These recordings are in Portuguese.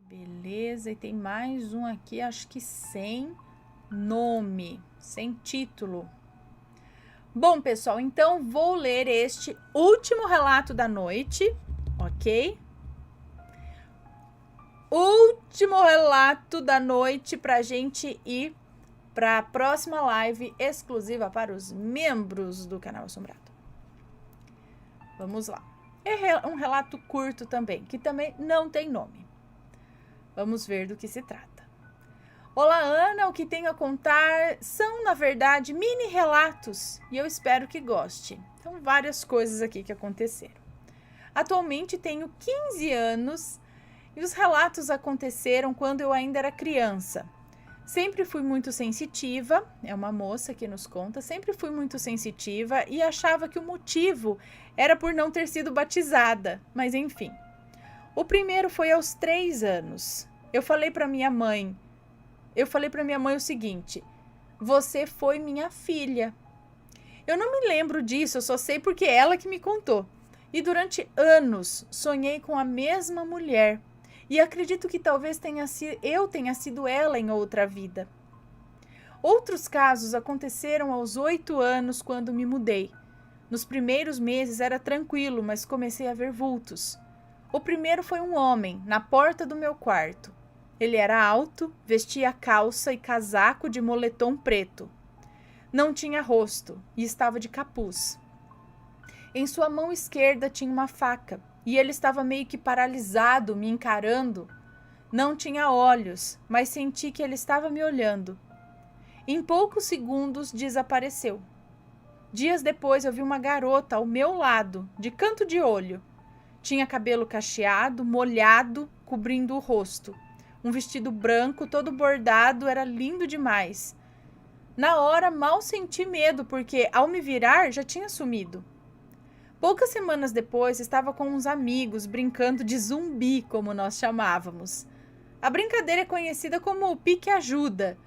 Beleza, e tem mais um aqui, acho que sem nome, sem título. Bom, pessoal, então vou ler este último relato da noite, ok? Último relato da noite pra gente ir para a próxima live exclusiva para os membros do canal Assombrado. Vamos lá. É um relato curto também, que também não tem nome. Vamos ver do que se trata. Olá, Ana, o que tenho a contar são, na verdade, mini relatos e eu espero que goste. São várias coisas aqui que aconteceram. Atualmente tenho 15 anos e os relatos aconteceram quando eu ainda era criança. Sempre fui muito sensitiva, é uma moça que nos conta, sempre fui muito sensitiva e achava que o motivo era por não ter sido batizada, mas enfim. O primeiro foi aos 3 anos. Eu falei para minha mãe o seguinte: você foi minha filha. Eu não me lembro disso, eu só sei porque é ela que me contou. E durante anos sonhei com a mesma mulher. E acredito que talvez eu tenha sido ela em outra vida. Outros casos aconteceram aos 8 anos quando me mudei. Nos primeiros meses era tranquilo, mas comecei a ver vultos. O primeiro foi um homem, na porta do meu quarto. Ele era alto, vestia calça e casaco de moletom preto. Não tinha rosto e estava de capuz. Em sua mão esquerda tinha uma faca e ele estava meio que paralisado, me encarando. Não tinha olhos, mas senti que ele estava me olhando. Em poucos segundos desapareceu. Dias depois eu vi uma garota ao meu lado, de canto de olho. Tinha cabelo cacheado, molhado, cobrindo o rosto. Um vestido branco, todo bordado, era lindo demais. Na hora, mal senti medo, porque ao me virar, já tinha sumido. Poucas semanas depois, estava com uns amigos, brincando de zumbi, como nós chamávamos. A brincadeira é conhecida como pique-ajuda.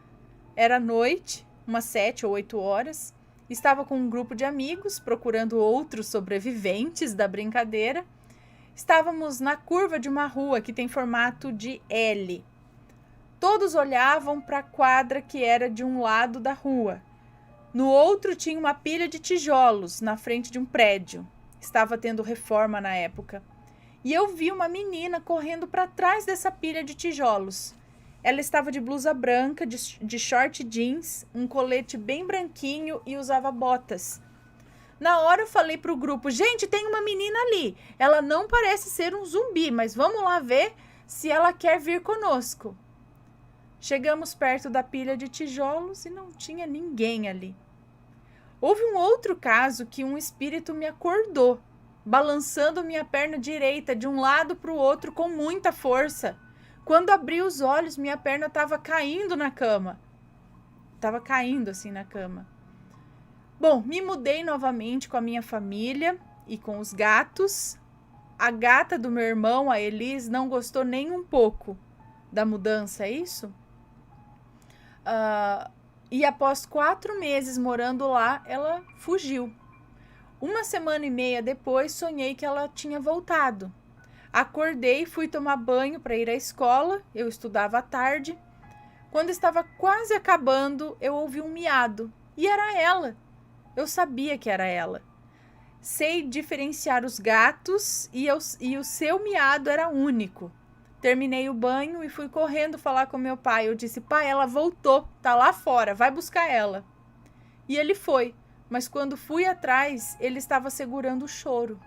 Era noite, umas 7 ou 8 horas. Estava com um grupo de amigos, procurando outros sobreviventes da brincadeira. Estávamos na curva de uma rua que tem formato de L. Todos olhavam para a quadra que era de um lado da rua. No outro tinha uma pilha de tijolos na frente de um prédio. Estava tendo reforma na época. E eu vi uma menina correndo para trás dessa pilha de tijolos. Ela estava de blusa branca, de short jeans, um colete bem branquinho e usava botas. Na hora eu falei pro grupo: gente, tem uma menina ali. Ela não parece ser um zumbi, mas vamos lá ver se ela quer vir conosco. Chegamos perto da pilha de tijolos e não tinha ninguém ali. Houve um outro caso que um espírito me acordou, balançando minha perna direita de um lado para o outro com muita força. Quando abri os olhos, minha perna estava caindo na cama. Estava caindo assim na cama. Bom, me mudei novamente com a minha família e com os gatos. A gata do meu irmão, a Elis, não gostou nem um pouco da mudança, é isso? E após 4 meses morando lá, ela fugiu. 1 semana e meia depois, sonhei que ela tinha voltado. Acordei, fui tomar banho para ir à escola, eu estudava à tarde. Quando estava quase acabando, eu ouvi um miado, e era ela. Eu sabia que era ela. Sei diferenciar os gatos e o seu miado era único. Terminei o banho e fui correndo falar com meu pai. Eu disse: pai, ela voltou, tá lá fora, vai buscar ela. E ele foi, mas quando fui atrás, ele estava segurando o choro.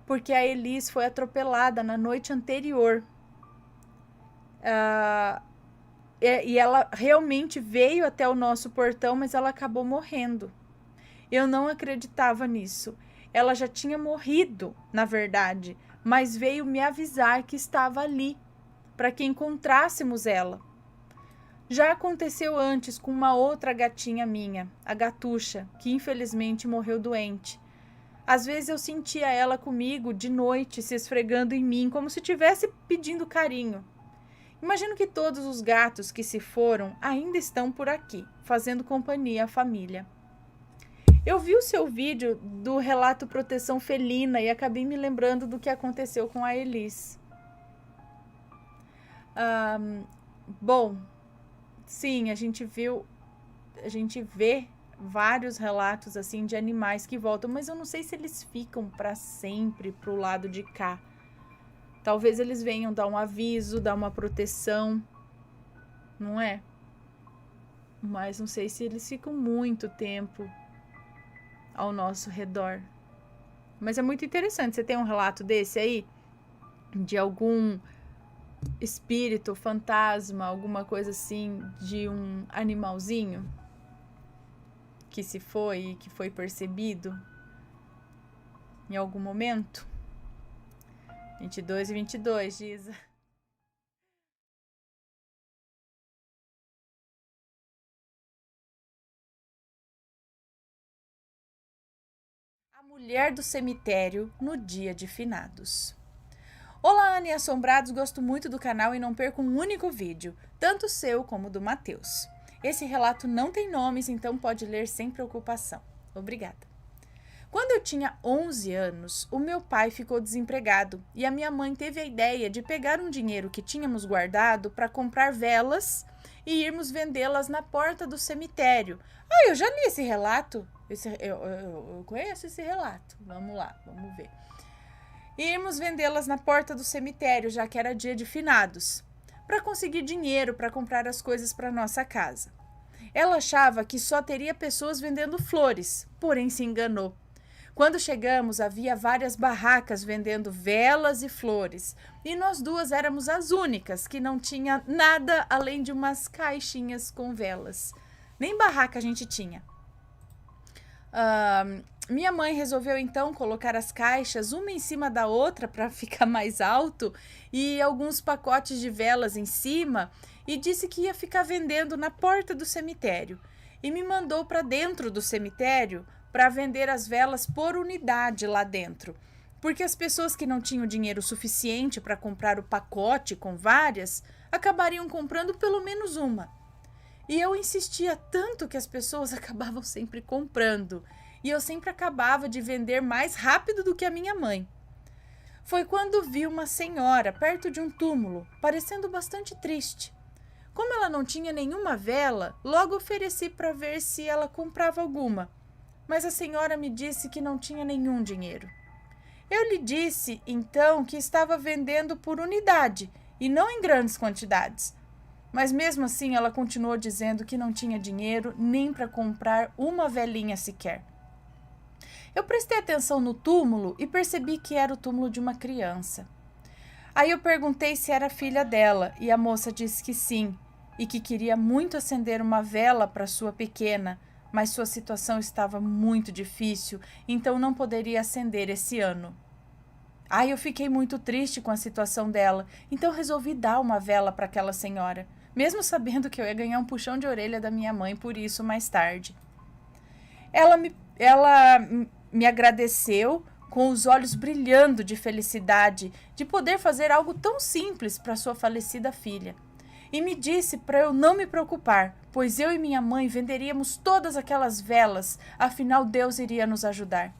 Porque a Elis foi atropelada na noite anterior. E ela realmente veio até o nosso portão, mas ela acabou morrendo. Eu não acreditava nisso. Ela já tinha morrido, na verdade, mas veio me avisar que estava ali, para que encontrássemos ela. Já aconteceu antes com uma outra gatinha minha, a Gatuxa, que infelizmente morreu doente. Às vezes eu sentia ela comigo de noite, se esfregando em mim, como se estivesse pedindo carinho. Imagino que todos os gatos que se foram ainda estão por aqui, fazendo companhia à família. Eu vi o seu vídeo do relato Proteção Felina e acabei me lembrando do que aconteceu com a Elis. Bom, sim, a gente vê vários relatos assim de animais que voltam, mas eu não sei se eles ficam para sempre pro lado de cá. Talvez eles venham dar um aviso, dar uma proteção, não é? Mas não sei se eles ficam muito tempo ao nosso redor. Mas é muito interessante. Você tem um relato desse aí? De algum espírito, fantasma, alguma coisa assim, de um animalzinho que se foi e que foi percebido em algum momento? 22 e 22, diz. A mulher do cemitério no dia de finados. Olá, Ana e Assombrados, gosto muito do canal e não perco um único vídeo, tanto o seu como o do Matheus. Esse relato não tem nomes, então pode ler sem preocupação. Obrigada. Quando eu tinha 11 anos, o meu pai ficou desempregado e a minha mãe teve a ideia de pegar um dinheiro que tínhamos guardado para comprar velas e irmos vendê-las na porta do cemitério. Ah, eu já li esse relato. Eu conheço esse relato. Vamos lá, vamos ver. E irmos vendê-las na porta do cemitério, já que era dia de finados, para conseguir dinheiro para comprar as coisas para nossa casa. Ela achava que só teria pessoas vendendo flores, porém se enganou. Quando chegamos, havia várias barracas vendendo velas e flores, e nós duas éramos as únicas que não tinha nada além de umas caixinhas com velas. Nem barraca a gente tinha. Minha mãe resolveu então colocar as caixas uma em cima da outra para ficar mais alto e alguns pacotes de velas em cima e disse que ia ficar vendendo na porta do cemitério e me mandou para dentro do cemitério para vender as velas por unidade lá dentro, porque as pessoas que não tinham dinheiro suficiente para comprar o pacote com várias acabariam comprando pelo menos uma. E eu insistia tanto que as pessoas acabavam sempre comprando. E eu sempre acabava de vender mais rápido do que a minha mãe. Foi quando vi uma senhora perto de um túmulo, parecendo bastante triste. Como ela não tinha nenhuma vela, logo ofereci para ver se ela comprava alguma. Mas a senhora me disse que não tinha nenhum dinheiro. Eu lhe disse, então, que estava vendendo por unidade e não em grandes quantidades. Mas mesmo assim ela continuou dizendo que não tinha dinheiro nem para comprar uma velinha sequer. Eu prestei atenção no túmulo e percebi que era o túmulo de uma criança. Aí eu perguntei se era filha dela e a moça disse que sim e que queria muito acender uma vela para sua pequena, mas sua situação estava muito difícil, então não poderia acender esse ano. Aí eu fiquei muito triste com a situação dela, então resolvi dar uma vela para aquela senhora, mesmo sabendo que eu ia ganhar um puxão de orelha da minha mãe por isso mais tarde. Ela me agradeceu com os olhos brilhando de felicidade de poder fazer algo tão simples para sua falecida filha. E me disse para eu não me preocupar, pois eu e minha mãe venderíamos todas aquelas velas, afinal Deus iria nos ajudar.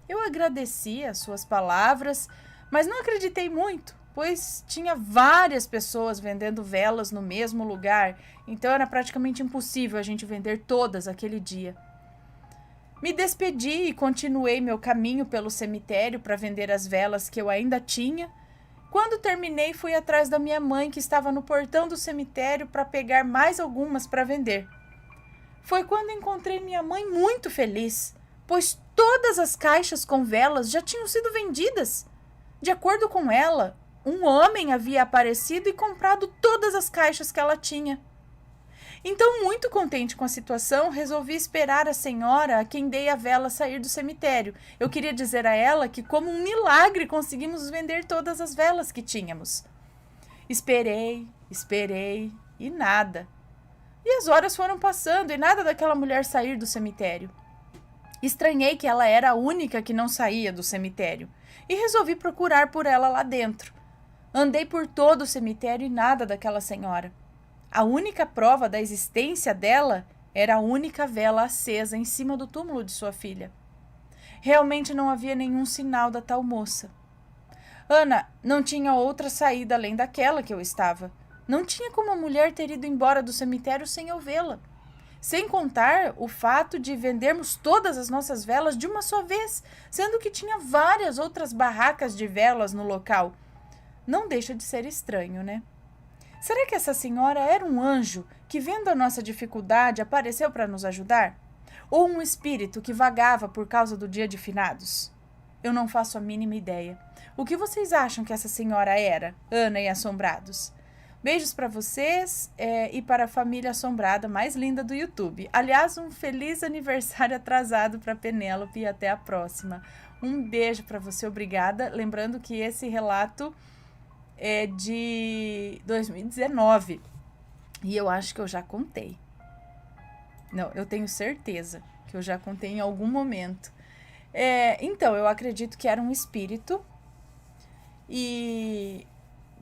Eu agradeci as suas palavras, mas não acreditei muito, pois tinha várias pessoas vendendo velas no mesmo lugar, então era praticamente impossível a gente vender todas aquele dia. Me despedi e continuei meu caminho pelo cemitério para vender as velas que eu ainda tinha. Quando terminei, fui atrás da minha mãe, que estava no portão do cemitério, para pegar mais algumas para vender. Foi quando encontrei minha mãe muito feliz, pois todas as caixas com velas já tinham sido vendidas. De acordo com ela, um homem havia aparecido e comprado todas as caixas que ela tinha. Então, muito contente com a situação, resolvi esperar a senhora a quem dei a vela sair do cemitério. Eu queria dizer a ela que, como um milagre, conseguimos vender todas as velas que tínhamos. Esperei e nada. E as horas foram passando e nada daquela mulher sair do cemitério. Estranhei que ela era a única que não saía do cemitério e resolvi procurar por ela lá dentro. Andei por todo o cemitério e nada daquela senhora. A única prova da existência dela era a única vela acesa em cima do túmulo de sua filha. Realmente não havia nenhum sinal da tal moça. Ana, não tinha outra saída além daquela que eu estava. Não tinha como a mulher ter ido embora do cemitério sem eu vê-la. Sem contar o fato de vendermos todas as nossas velas de uma só vez, sendo que tinha várias outras barracas de velas no local. Não deixa de ser estranho, né? Será que essa senhora era um anjo que, vendo a nossa dificuldade, apareceu para nos ajudar? Ou um espírito que vagava por causa do dia de finados? Eu não faço a mínima ideia. O que vocês acham que essa senhora era, Ana e Assombrados? Beijos para vocês e para a família assombrada mais linda do YouTube. Aliás, um feliz aniversário atrasado para Penélope e até a próxima. Um beijo para você, obrigada. Lembrando que esse relato é de 2019 e eu acho que eu já contei. Não, eu tenho certeza que eu já contei em algum momento. Então, eu acredito que era um espírito e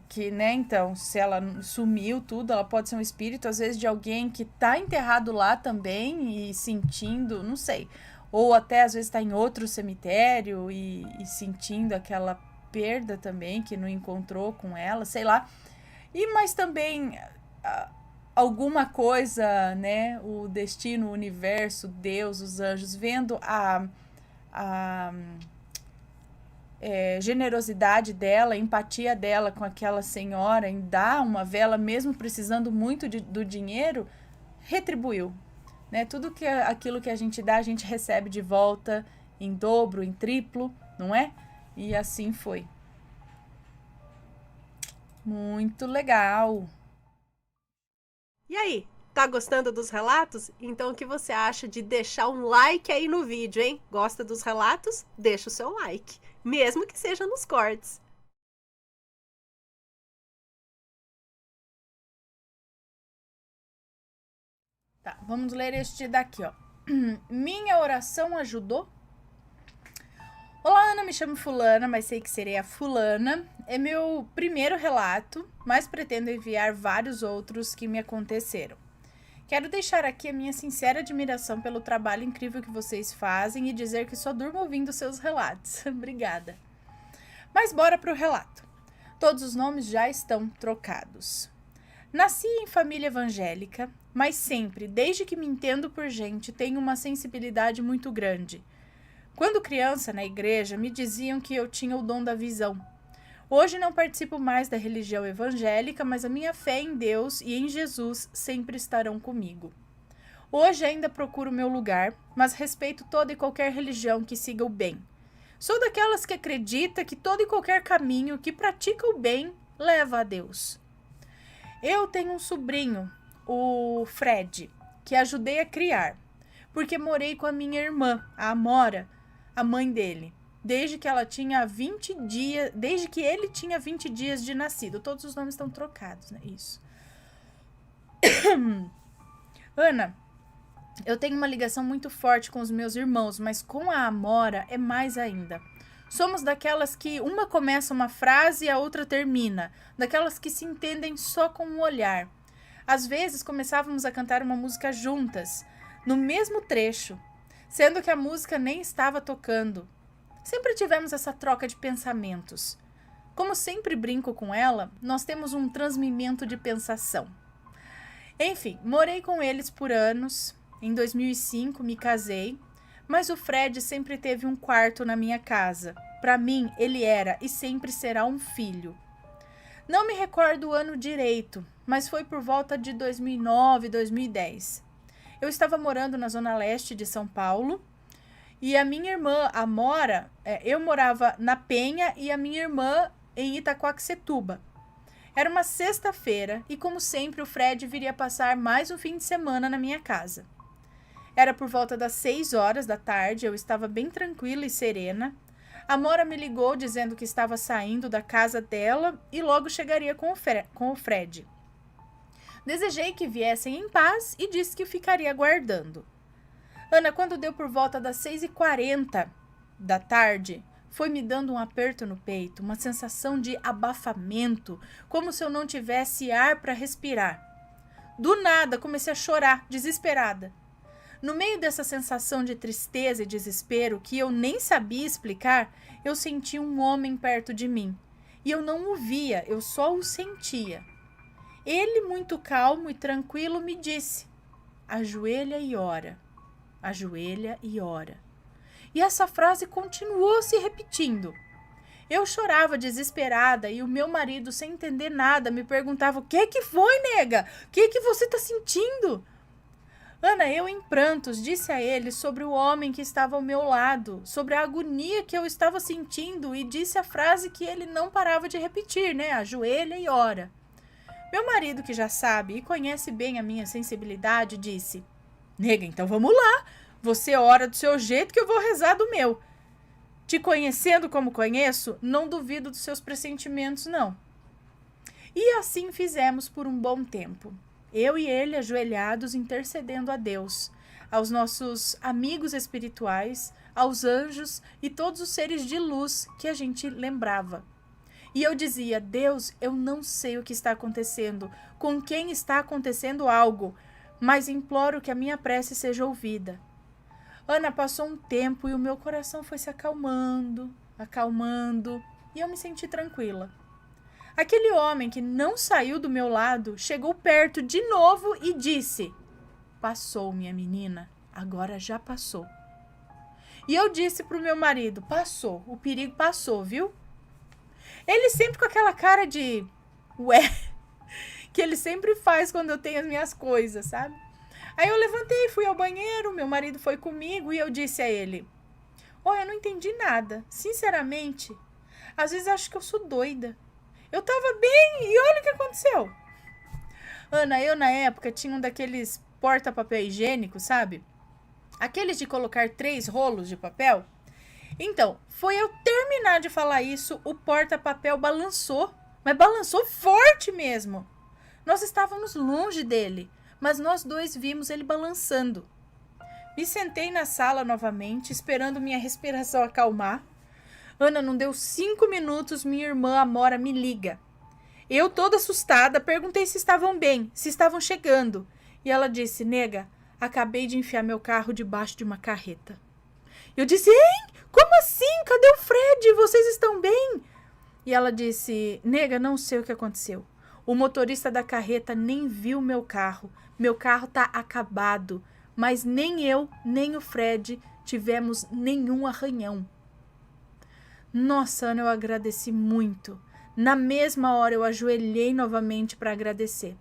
que, né, então, se ela sumiu tudo, ela pode ser um espírito, às vezes de alguém que tá enterrado lá também e sentindo, não sei, ou até às vezes tá em outro cemitério e sentindo aquela perda também, que não encontrou com ela, sei lá, mas também alguma coisa, né, o destino, o universo, Deus, os anjos, vendo a generosidade dela, empatia dela com aquela senhora em dar uma vela, mesmo precisando muito do dinheiro, retribuiu. Né? Tudo aquilo que a gente dá, a gente recebe de volta em dobro, em triplo, não é? E assim foi. Muito legal! E aí, tá gostando dos relatos? Então o que você acha de deixar um like aí no vídeo, hein? Gosta dos relatos? Deixa o seu like, mesmo que seja nos cortes. Tá, vamos ler este daqui, ó. Minha oração ajudou? Olá, Ana, me chamo Fulana, mas sei que serei a Fulana. É meu primeiro relato, mas pretendo enviar vários outros que me aconteceram. Quero deixar aqui a minha sincera admiração pelo trabalho incrível que vocês fazem e dizer que só durmo ouvindo seus relatos. Obrigada. Mas bora pro relato. Todos os nomes já estão trocados. Nasci em família evangélica, mas sempre, desde que me entendo por gente, tenho uma sensibilidade muito grande. Quando criança, na igreja, me diziam que eu tinha o dom da visão. Hoje não participo mais da religião evangélica, mas a minha fé em Deus e em Jesus sempre estarão comigo. Hoje ainda procuro meu lugar, mas respeito toda e qualquer religião que siga o bem. Sou daquelas que acredita que todo e qualquer caminho que pratica o bem leva a Deus. Eu tenho um sobrinho, o Fred, que ajudei a criar, porque morei com a minha irmã, a Amora, a mãe dele, desde que ele tinha 20 dias de nascido. Todos os nomes estão trocados, né? Isso. Ana, eu tenho uma ligação muito forte com os meus irmãos, mas com a Amora é mais ainda. Somos daquelas que uma começa uma frase e a outra termina, daquelas que se entendem só com um olhar. Às vezes começávamos a cantar uma música juntas, no mesmo trecho, sendo que a música nem estava tocando. Sempre tivemos essa troca de pensamentos. Como sempre brinco com ela, nós temos um transmimento de pensação. Enfim, morei com eles por anos. Em 2005 me casei, mas o Fred sempre teve um quarto na minha casa. Para mim, ele era e sempre será um filho. Não me recordo o ano direito, mas foi por volta de 2009, 2010. Eu estava morando na zona leste de São Paulo e a minha irmã, a Amora, eu morava na Penha e a minha irmã em Itaquaquecetuba. Era uma sexta-feira e, como sempre, o Fred viria passar mais um fim de semana na minha casa. Era por volta das 6 horas da tarde, eu estava bem tranquila e serena. A Amora me ligou dizendo que estava saindo da casa dela e logo chegaria com o Fred. Desejei que viessem em paz e disse que ficaria aguardando. Ana, quando deu por volta das 6h40 da tarde, foi me dando um aperto no peito, uma sensação de abafamento, como se eu não tivesse ar para respirar. Do nada, comecei a chorar, desesperada. No meio dessa sensação de tristeza e desespero que eu nem sabia explicar, eu senti um homem perto de mim. E eu não o via, eu só o sentia. Ele, muito calmo e tranquilo, me disse: ajoelha e ora, ajoelha e ora. E essa frase continuou se repetindo. Eu chorava desesperada e o meu marido, sem entender nada, me perguntava: o que foi, nega? O que você está sentindo? Ana, eu em prantos disse a ele sobre o homem que estava ao meu lado, sobre a agonia que eu estava sentindo, e disse a frase que ele não parava de repetir, né? Ajoelha e ora. Meu marido, que já sabe e conhece bem a minha sensibilidade, disse: nega, então vamos lá. Você ora do seu jeito que eu vou rezar do meu. Te conhecendo como conheço, não duvido dos seus pressentimentos, não. E assim fizemos por um bom tempo. Eu e ele ajoelhados intercedendo a Deus, aos nossos amigos espirituais, aos anjos e todos os seres de luz que a gente lembrava. E eu dizia: Deus, eu não sei o que está acontecendo, com quem está acontecendo algo, mas imploro que a minha prece seja ouvida. Ana, passou um tempo e o meu coração foi se acalmando, e eu me senti tranquila. Aquele homem que não saiu do meu lado chegou perto de novo e disse: passou, minha menina, agora já passou. E eu disse para o meu marido: passou, o perigo passou, viu? Ele sempre com aquela cara de ué, que ele sempre faz quando eu tenho as minhas coisas, sabe? Aí eu levantei, fui ao banheiro, meu marido foi comigo e eu disse a ele: eu não entendi nada, sinceramente. Às vezes acho que eu sou doida. Eu tava bem e olha o que aconteceu. Ana, eu na época tinha um daqueles porta-papel higiênico, sabe? Aqueles de colocar 3 rolos de papel. Então, foi eu terminar de falar isso, o porta-papel balançou, mas balançou forte mesmo. Nós estávamos longe dele, mas nós dois vimos ele balançando. Me sentei na sala novamente, esperando minha respiração acalmar. Ana, não deu 5 minutos, minha irmã Amora me liga. Eu, toda assustada, perguntei se estavam bem, se estavam chegando. E ela disse: nega, acabei de enfiar meu carro debaixo de uma carreta. Eu disse: hein? Como assim? Cadê o Fred? Vocês estão bem? E ela disse: nega, não sei o que aconteceu. O motorista da carreta nem viu meu carro. Meu carro tá acabado. Mas nem eu, nem o Fred tivemos nenhum arranhão. Nossa, Ana, eu agradeci muito. Na mesma hora eu ajoelhei novamente para agradecer.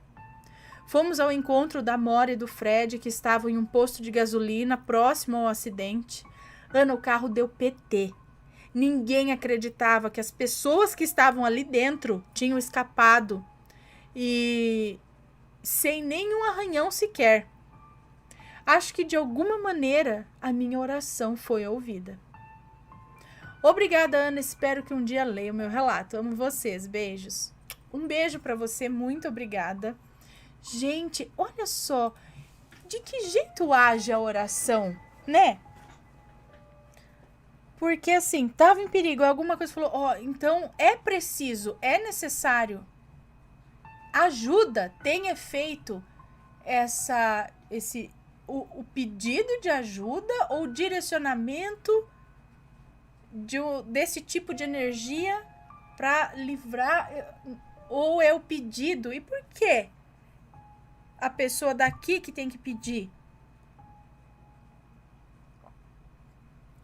Fomos ao encontro da Amora e do Fred, que estavam em um posto de gasolina próximo ao acidente. Ana, o carro deu PT. Ninguém acreditava que as pessoas que estavam ali dentro tinham escapado. E sem nenhum arranhão sequer. Acho que de alguma maneira a minha oração foi ouvida. Obrigada, Ana. Espero que um dia leia o meu relato. Amo vocês. Beijos. Um beijo para você. Muito obrigada. Gente, olha só. De que jeito age a oração, né? Porque assim, tava em perigo. Alguma coisa falou, então é preciso, é necessário. Ajuda, tem efeito o pedido de ajuda ou direcionamento desse tipo de energia para livrar, ou é o pedido? E por quê? A pessoa daqui que tem que pedir.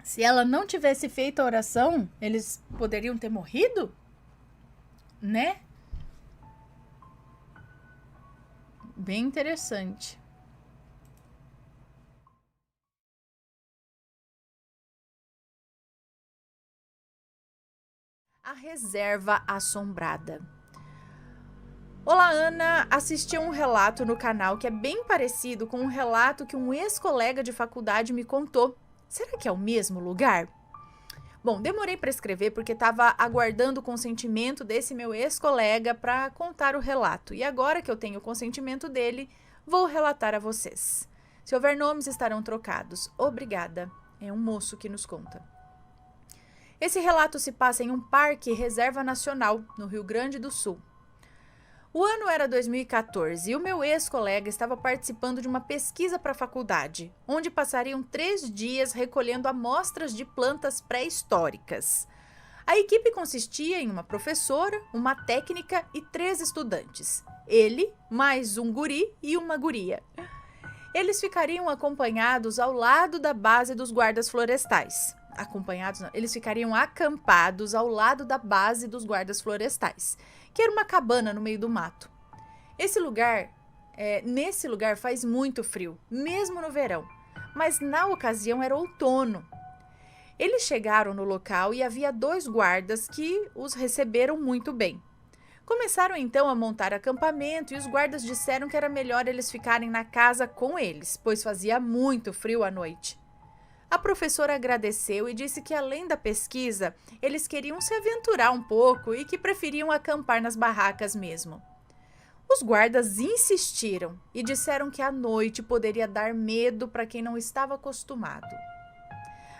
Se ela não tivesse feito a oração, eles poderiam ter morrido? Né? Bem interessante. A reserva assombrada. Olá, Ana. Assisti a um relato no canal que é bem parecido com um relato que um ex-colega de faculdade me contou. Será que é o mesmo lugar? Bom, demorei para escrever porque estava aguardando o consentimento desse meu ex-colega para contar o relato. E agora que eu tenho o consentimento dele, vou relatar a vocês. Se houver nomes, estarão trocados. Obrigada. É um moço que nos conta. Esse relato se passa em um parque reserva nacional, no Rio Grande do Sul. O ano era 2014 e o meu ex-colega estava participando de uma pesquisa para a faculdade, onde passariam 3 dias recolhendo amostras de plantas pré-históricas. A equipe consistia em uma professora, uma técnica e 3 estudantes. Ele, mais um guri e uma guria. Eles ficariam acompanhados ao lado da base dos guardas florestais. Eles ficariam acampados ao lado da base dos guardas florestais, que era uma cabana no meio do mato. Nesse lugar faz muito frio, mesmo no verão, mas na ocasião era outono. Eles chegaram no local e havia 2 guardas que os receberam muito bem. Começaram então a montar acampamento e os guardas disseram que era melhor eles ficarem na casa com eles, pois fazia muito frio à noite. A professora agradeceu e disse que, além da pesquisa, eles queriam se aventurar um pouco e que preferiam acampar nas barracas mesmo. Os guardas insistiram e disseram que a noite poderia dar medo para quem não estava acostumado.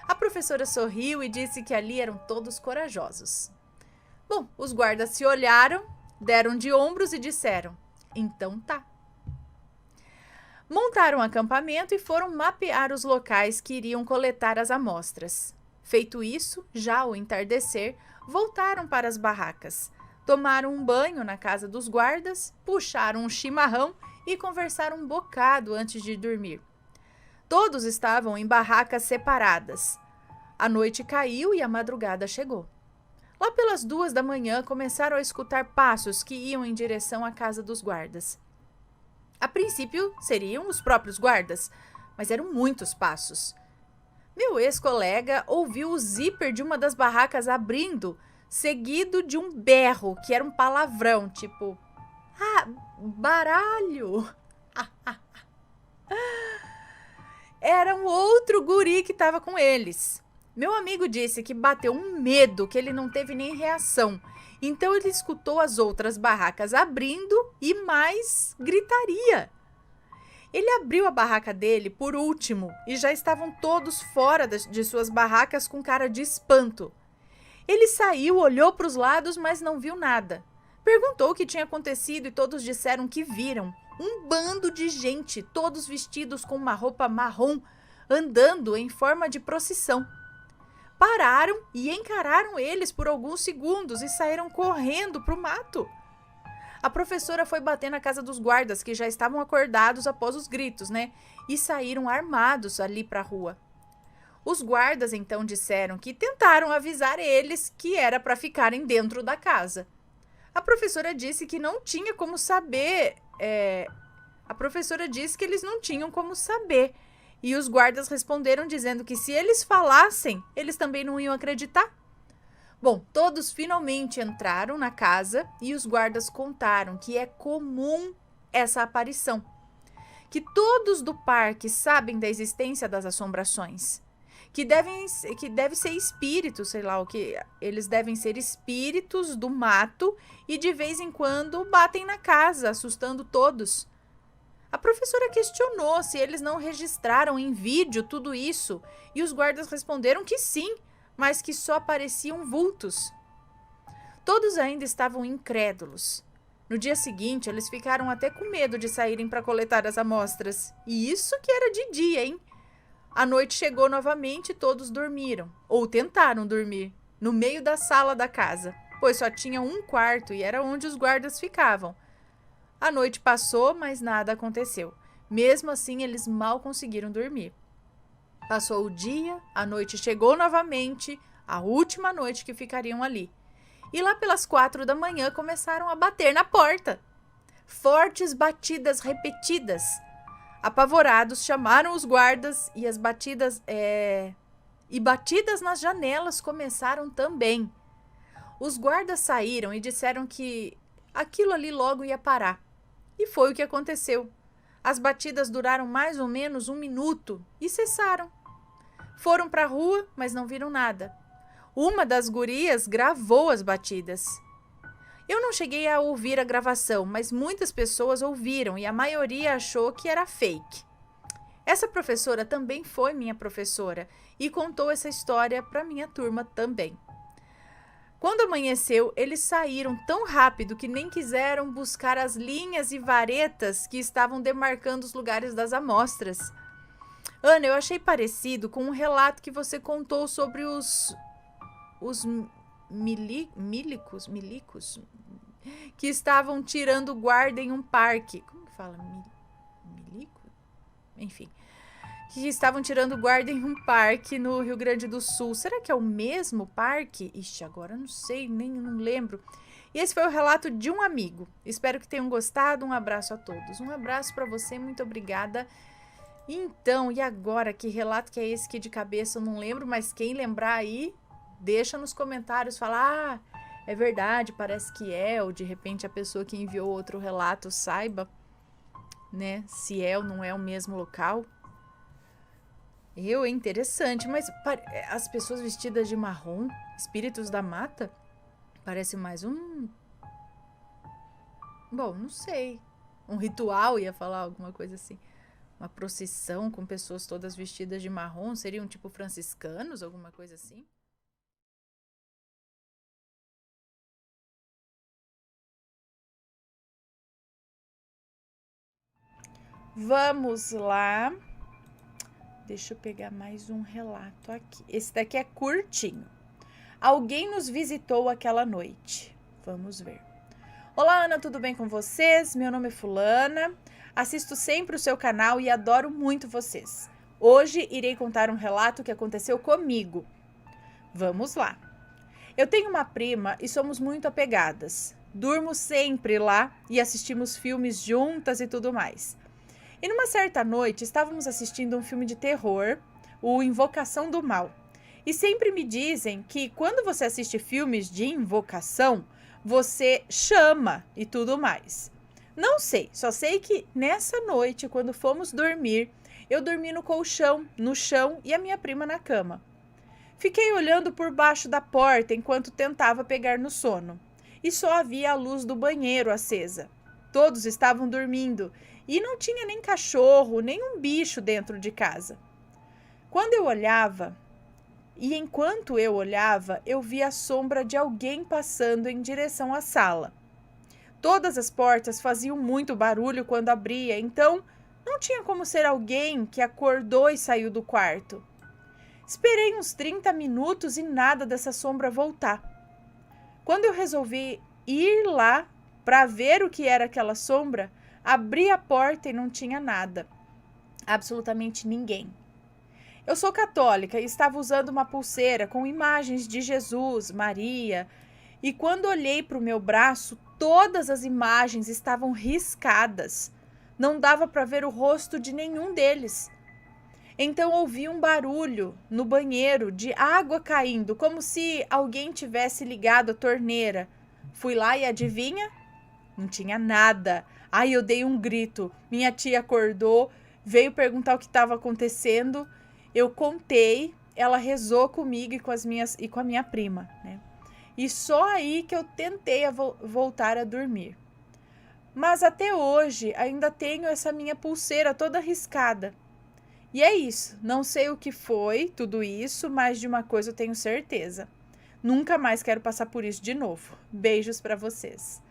A professora sorriu e disse que ali eram todos corajosos. Bom, os guardas se olharam, deram de ombros e disseram: então tá. Montaram um acampamento e foram mapear os locais que iriam coletar as amostras. Feito isso, já ao entardecer, voltaram para as barracas. Tomaram um banho na casa dos guardas, puxaram um chimarrão e conversaram um bocado antes de dormir. Todos estavam em barracas separadas. A noite caiu e a madrugada chegou. Lá pelas 2 da manhã, começaram a escutar passos que iam em direção à casa dos guardas. A princípio, seriam os próprios guardas, mas eram muitos passos. Meu ex-colega ouviu o zíper de uma das barracas abrindo, seguido de um berro, que era um palavrão, tipo: ah, baralho! Era um outro guri que estava com eles. Meu amigo disse que bateu um medo que ele não teve nem reação. Então ele escutou as outras barracas abrindo e mais gritaria. Ele abriu a barraca dele por último e já estavam todos fora de suas barracas com cara de espanto. Ele saiu, olhou para os lados, mas não viu nada. Perguntou o que tinha acontecido e todos disseram que viram um bando de gente, todos vestidos com uma roupa marrom, andando em forma de procissão. Pararam e encararam eles por alguns segundos e saíram correndo para o mato. A professora foi bater na casa dos guardas, que já estavam acordados após os gritos, e saíram armados ali para a rua. Os guardas então disseram que tentaram avisar eles que era para ficarem dentro da casa. A professora disse que não tinha como saber. A professora disse que eles não tinham como saber. E os guardas responderam dizendo que se eles falassem, eles também não iam acreditar. Bom, todos finalmente entraram na casa e os guardas contaram que é comum essa aparição. Que todos do parque sabem da existência das assombrações. Que deve ser espíritos, sei lá o que. Eles devem ser espíritos do mato e de vez em quando batem na casa, assustando todos. A professora questionou se eles não registraram em vídeo tudo isso e os guardas responderam que sim, mas que só pareciam vultos. Todos ainda estavam incrédulos. No dia seguinte, eles ficaram até com medo de saírem para coletar as amostras. E isso que era de dia, hein? A noite chegou novamente e todos dormiram, ou tentaram dormir, no meio da sala da casa, pois só tinha um quarto e era onde os guardas ficavam. A noite passou, mas nada aconteceu. Mesmo assim, eles mal conseguiram dormir. Passou o dia, a noite chegou novamente, a última noite que ficariam ali. E lá pelas 4 da manhã começaram a bater na porta. Fortes batidas repetidas. Apavorados, chamaram os guardas e as batidas nas janelas começaram também. Os guardas saíram e disseram que aquilo ali logo ia parar. E foi o que aconteceu. As batidas duraram mais ou menos 1 minuto e cessaram. Foram para a rua, mas não viram nada. Uma das gurias gravou as batidas. Eu não cheguei a ouvir a gravação, mas muitas pessoas ouviram e a maioria achou que era fake. Essa professora também foi minha professora e contou essa história para minha turma também. Quando amanheceu, eles saíram tão rápido que nem quiseram buscar as linhas e varetas que estavam demarcando os lugares das amostras. Ana, eu achei parecido com um relato que você contou sobre os milicos, que estavam tirando guarda em um parque. Como que fala? Milico? Enfim. Que estavam tirando guarda em um parque no Rio Grande do Sul. Será que é o mesmo parque? Ixi, agora não sei, nem não lembro. E esse foi o relato de um amigo. Espero que tenham gostado. Um abraço a todos. Um abraço para você, muito obrigada. Então, e agora? Que relato que é esse que de cabeça eu não lembro, mas quem lembrar aí, deixa nos comentários, fala, é verdade, parece que é, ou de repente a pessoa que enviou outro relato saiba, né, se é ou não é o mesmo local. É interessante, mas as pessoas vestidas de marrom, espíritos da mata, parece mais bom, não sei, um ritual, ia falar alguma coisa assim. Uma procissão com pessoas todas vestidas de marrom, seriam tipo franciscanos, alguma coisa assim? Vamos lá. Deixa eu pegar mais um relato aqui. Esse daqui é curtinho. Alguém nos visitou aquela noite. Vamos ver. Olá, Ana, tudo bem com vocês? Meu nome é Fulana. Assisto sempre o seu canal e adoro muito vocês. Hoje irei contar um relato que aconteceu comigo. Vamos lá. Eu tenho uma prima e somos muito apegadas. Durmo sempre lá e assistimos filmes juntas e tudo mais. E numa certa noite estávamos assistindo um filme de terror, o Invocação do Mal. E sempre me dizem que quando você assiste filmes de invocação, você chama e tudo mais. Não sei, só sei que nessa noite, quando fomos dormir, eu dormi no colchão, no chão e a minha prima na cama. Fiquei olhando por baixo da porta enquanto tentava pegar no sono. E só havia a luz do banheiro acesa. Todos estavam dormindo e não tinha nem cachorro, nem um bicho dentro de casa. Enquanto eu olhava, eu vi a sombra de alguém passando em direção à sala. Todas as portas faziam muito barulho quando abria, então não tinha como ser alguém que acordou e saiu do quarto. Esperei uns 30 minutos e nada dessa sombra voltar. Quando eu resolvi ir lá para ver o que era aquela sombra, abri a porta e não tinha nada. Absolutamente ninguém. Eu sou católica e estava usando uma pulseira com imagens de Jesus, Maria, e quando olhei para o meu braço, todas as imagens estavam riscadas. Não dava para ver o rosto de nenhum deles. Então ouvi um barulho no banheiro de água caindo, como se alguém tivesse ligado a torneira. Fui lá e adivinha? Não tinha nada. Aí eu dei um grito. Minha tia acordou, veio perguntar o que estava acontecendo. Eu contei, ela rezou comigo e com a minha prima, né? E só aí que eu tentei voltar a dormir. Mas até hoje ainda tenho essa minha pulseira toda riscada. E é isso, não sei o que foi tudo isso, mas de uma coisa eu tenho certeza. Nunca mais quero passar por isso de novo. Beijos para vocês.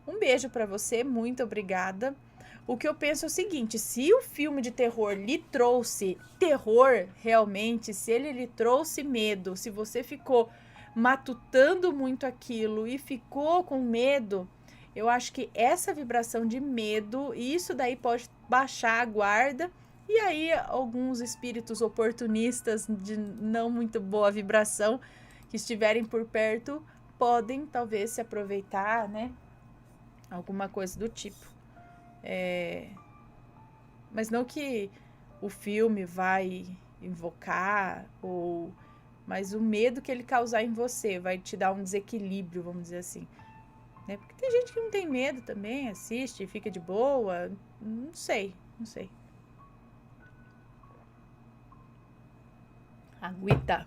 Um beijo para você, muito obrigada. O que eu penso é o seguinte, se o filme de terror lhe trouxe terror realmente, se ele lhe trouxe medo, se você ficou matutando muito aquilo e ficou com medo, eu acho que essa vibração de medo, isso daí pode baixar a guarda. E aí, alguns espíritos oportunistas de não muito boa vibração que estiverem por perto podem talvez se aproveitar, né? Alguma coisa do tipo. Mas não que o filme vai invocar, mas o medo que ele causar em você vai te dar um desequilíbrio, vamos dizer assim. Né? Porque tem gente que não tem medo também, assiste, fica de boa. Não sei. Aguita.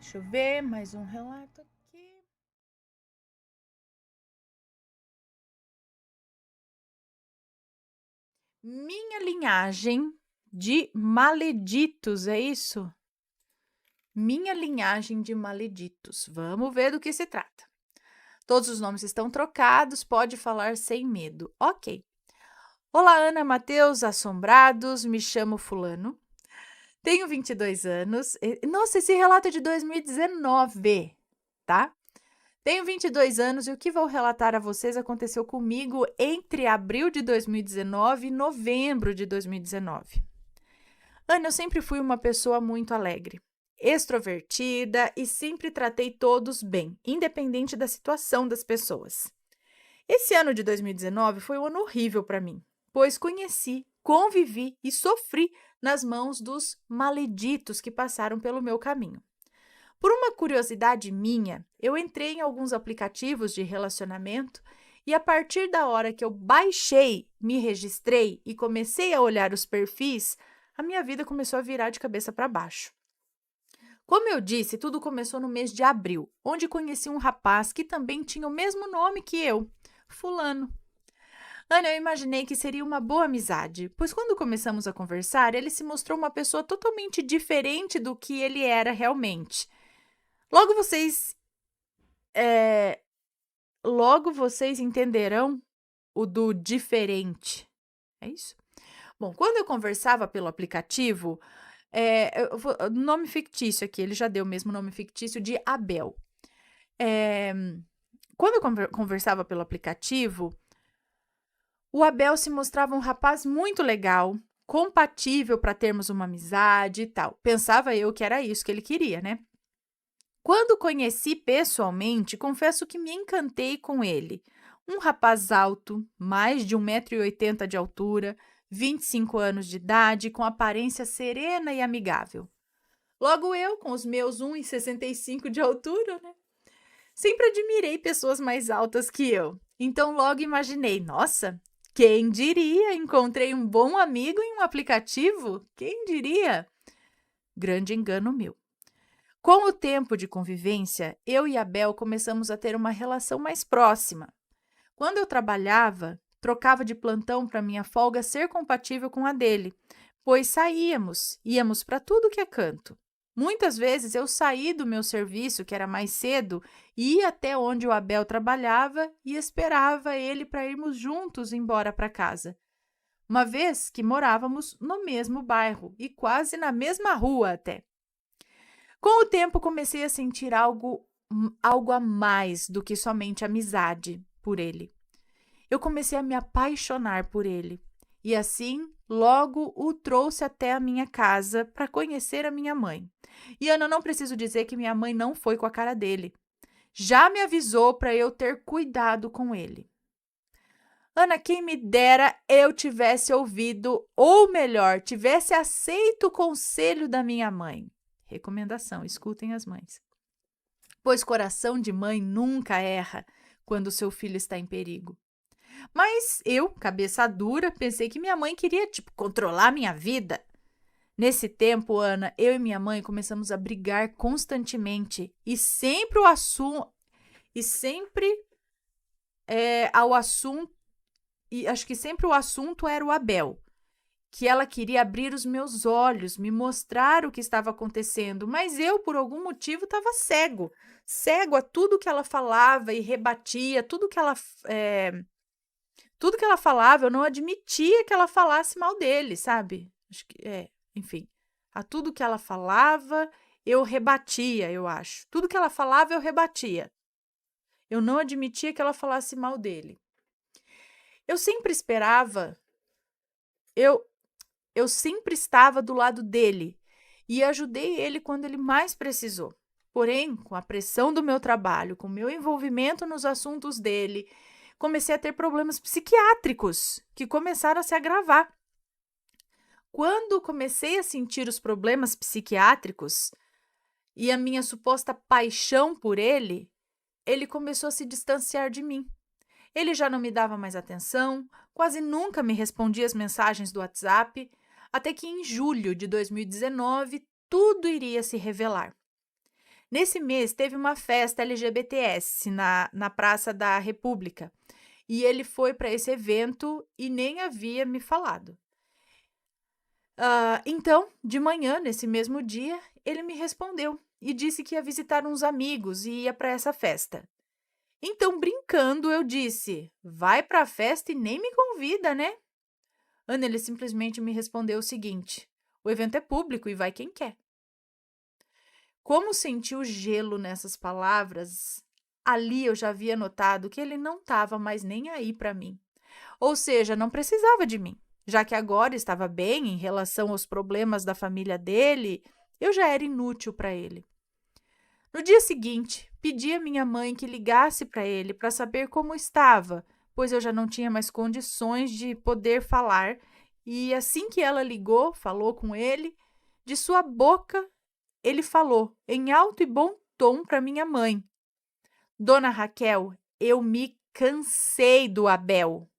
Deixa eu ver mais um relato aqui. Minha linhagem de maleditos, é isso? Minha linhagem de maleditos. Vamos ver do que se trata. Todos os nomes estão trocados, pode falar sem medo. Ok. Olá, Ana, Matheus, assombrados, me chamo fulano. Tenho 22 anos. Nossa, esse relato é de 2019, tá? Tenho 22 anos e o que vou relatar a vocês aconteceu comigo entre abril de 2019 e novembro de 2019. Ana, eu sempre fui uma pessoa muito alegre, extrovertida e sempre tratei todos bem, independente da situação das pessoas. Esse ano de 2019 foi um ano horrível para mim, pois conheci, convivi e sofri nas mãos dos maleditos que passaram pelo meu caminho. Por uma curiosidade minha, eu entrei em alguns aplicativos de relacionamento e a partir da hora que eu baixei, me registrei e comecei a olhar os perfis, a minha vida começou a virar de cabeça para baixo. Como eu disse, tudo começou no mês de abril, onde conheci um rapaz que também tinha o mesmo nome que eu, Fulano. Ana, eu imaginei que seria uma boa amizade, pois quando começamos a conversar, ele se mostrou uma pessoa totalmente diferente do que ele era realmente. Logo vocês entenderão o do diferente. É isso? Bom, quando eu conversava pelo aplicativo, nome fictício aqui, ele já deu o mesmo nome fictício de Abel. Quando eu conversava pelo aplicativo, o Abel se mostrava um rapaz muito legal, compatível para termos uma amizade e tal. Pensava eu que era isso que ele queria, né? Quando o conheci pessoalmente, confesso que me encantei com ele. Um rapaz alto, mais de 1,80 m de altura, 25 anos de idade, com aparência serena e amigável. Logo eu, com os meus 1,65 m de altura, né? Sempre admirei pessoas mais altas que eu. Então logo imaginei, nossa, quem diria? Encontrei um bom amigo em um aplicativo? Quem diria? Grande engano meu. Com o tempo de convivência, eu e Abel começamos a ter uma relação mais próxima. Quando eu trabalhava, trocava de plantão para minha folga ser compatível com a dele, pois íamos para tudo que é canto. Muitas vezes eu saí do meu serviço, que era mais cedo, e ia até onde o Abel trabalhava e esperava ele para irmos juntos embora para casa. Uma vez que morávamos no mesmo bairro e quase na mesma rua até. Com o tempo, comecei a sentir algo a mais do que somente amizade por ele. Eu comecei a me apaixonar por ele e assim logo o trouxe até a minha casa para conhecer a minha mãe. E Ana, não preciso dizer que minha mãe não foi com a cara dele. Já me avisou para eu ter cuidado com ele. Ana, quem me dera eu tivesse ouvido, ou melhor, tivesse aceito o conselho da minha mãe. Recomendação, escutem as mães. Pois coração de mãe nunca erra quando seu filho está em perigo. Mas eu, cabeça dura, pensei que minha mãe queria, controlar minha vida. Nesse tempo, Ana, eu e minha mãe começamos a brigar constantemente e sempre acho que sempre o assunto era o Abel, que ela queria abrir os meus olhos, me mostrar o que estava acontecendo, mas eu, por algum motivo, estava cego a tudo que ela falava e rebatia, tudo que ela falava, eu não admitia que ela falasse mal dele, sabe? Enfim, a tudo que ela falava, eu rebatia, eu acho. Tudo que ela falava, eu rebatia. Eu não admitia que ela falasse mal dele. Eu sempre estava do lado dele e ajudei ele quando ele mais precisou. Porém, com a pressão do meu trabalho, com o meu envolvimento nos assuntos dele, comecei a ter problemas psiquiátricos que começaram a se agravar. Quando comecei a sentir os problemas psiquiátricos e a minha suposta paixão por ele, ele começou a se distanciar de mim. Ele já não me dava mais atenção, quase nunca me respondia as mensagens do WhatsApp, até que em julho de 2019 tudo iria se revelar. Nesse mês teve uma festa LGBTS na Praça da República e ele foi para esse evento e nem havia me falado. Então, de manhã, nesse mesmo dia, ele me respondeu e disse que ia visitar uns amigos e ia para essa festa. Então, brincando, eu disse, vai para a festa e nem me convida, né? Ana, ele simplesmente me respondeu o seguinte, O evento é público e vai quem quer. Como senti o gelo nessas palavras, ali eu já havia notado que ele não estava mais nem aí para mim. Ou seja, não precisava de mim. Já que agora estava bem em relação aos problemas da família dele, eu já era inútil para ele. No dia seguinte, pedi à minha mãe que ligasse para ele para saber como estava, pois eu já não tinha mais condições de poder falar. E assim que ela ligou, falou com ele, de sua boca ele falou em alto e bom tom para minha mãe: Dona Raquel, eu me cansei do Abel.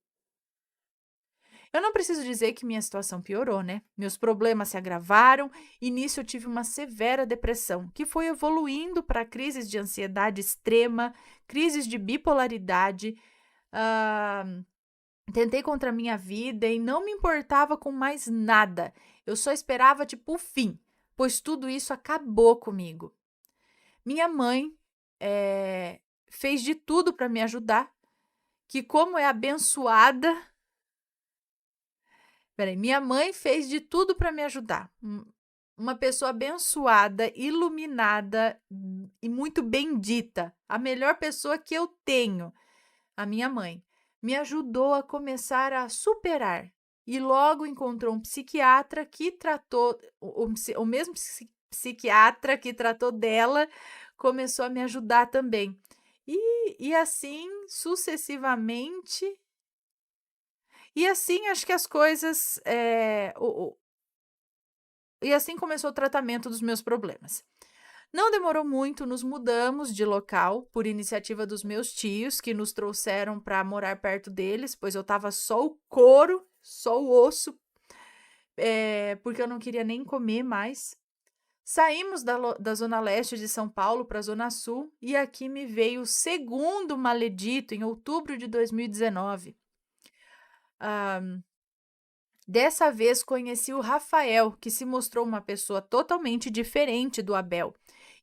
Eu não preciso dizer que minha situação piorou, né? Meus problemas se agravaram e nisso eu tive uma severa depressão, que foi evoluindo para crises de ansiedade extrema, crises de bipolaridade. ah, Tentei contra a minha vida e não me importava com mais nada. Eu só esperava, tipo, o fim, pois tudo isso acabou comigo. Minha mãe fez de tudo para me ajudar, que como é abençoada. Peraí, minha mãe fez de tudo para me ajudar. Uma pessoa abençoada, iluminada e muito bendita. A melhor pessoa que eu tenho, a minha mãe, me ajudou a começar a superar. E logo encontrou um psiquiatra que tratou, o mesmo psiquiatra que tratou dela, começou a me ajudar também. E assim sucessivamente. E assim acho que as coisas. E assim começou o tratamento dos meus problemas. Não demorou muito, nos mudamos de local por iniciativa dos meus tios, que nos trouxeram para morar perto deles, pois eu estava só o couro, só o osso, porque eu não queria nem comer mais. Saímos da Zona Leste de São Paulo para a Zona Sul e aqui me veio o segundo maledito em outubro de 2019. Dessa vez conheci o Rafael, que se mostrou uma pessoa totalmente diferente do Abel.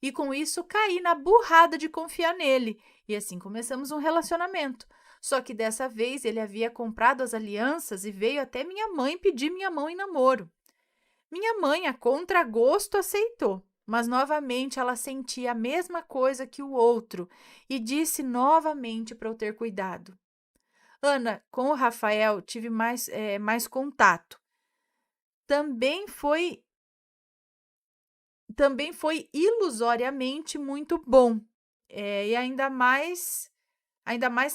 E com isso caí na burrada de confiar nele. E assim começamos um relacionamento. Só que dessa vez ele havia comprado as alianças e veio até minha mãe pedir minha mão em namoro. Minha mãe, a contragosto, aceitou. Mas novamente ela sentia a mesma coisa que o outro e disse novamente para eu ter cuidado. Ana, com o Rafael tive mais contato. Também foi ilusoriamente muito bom. E ainda mais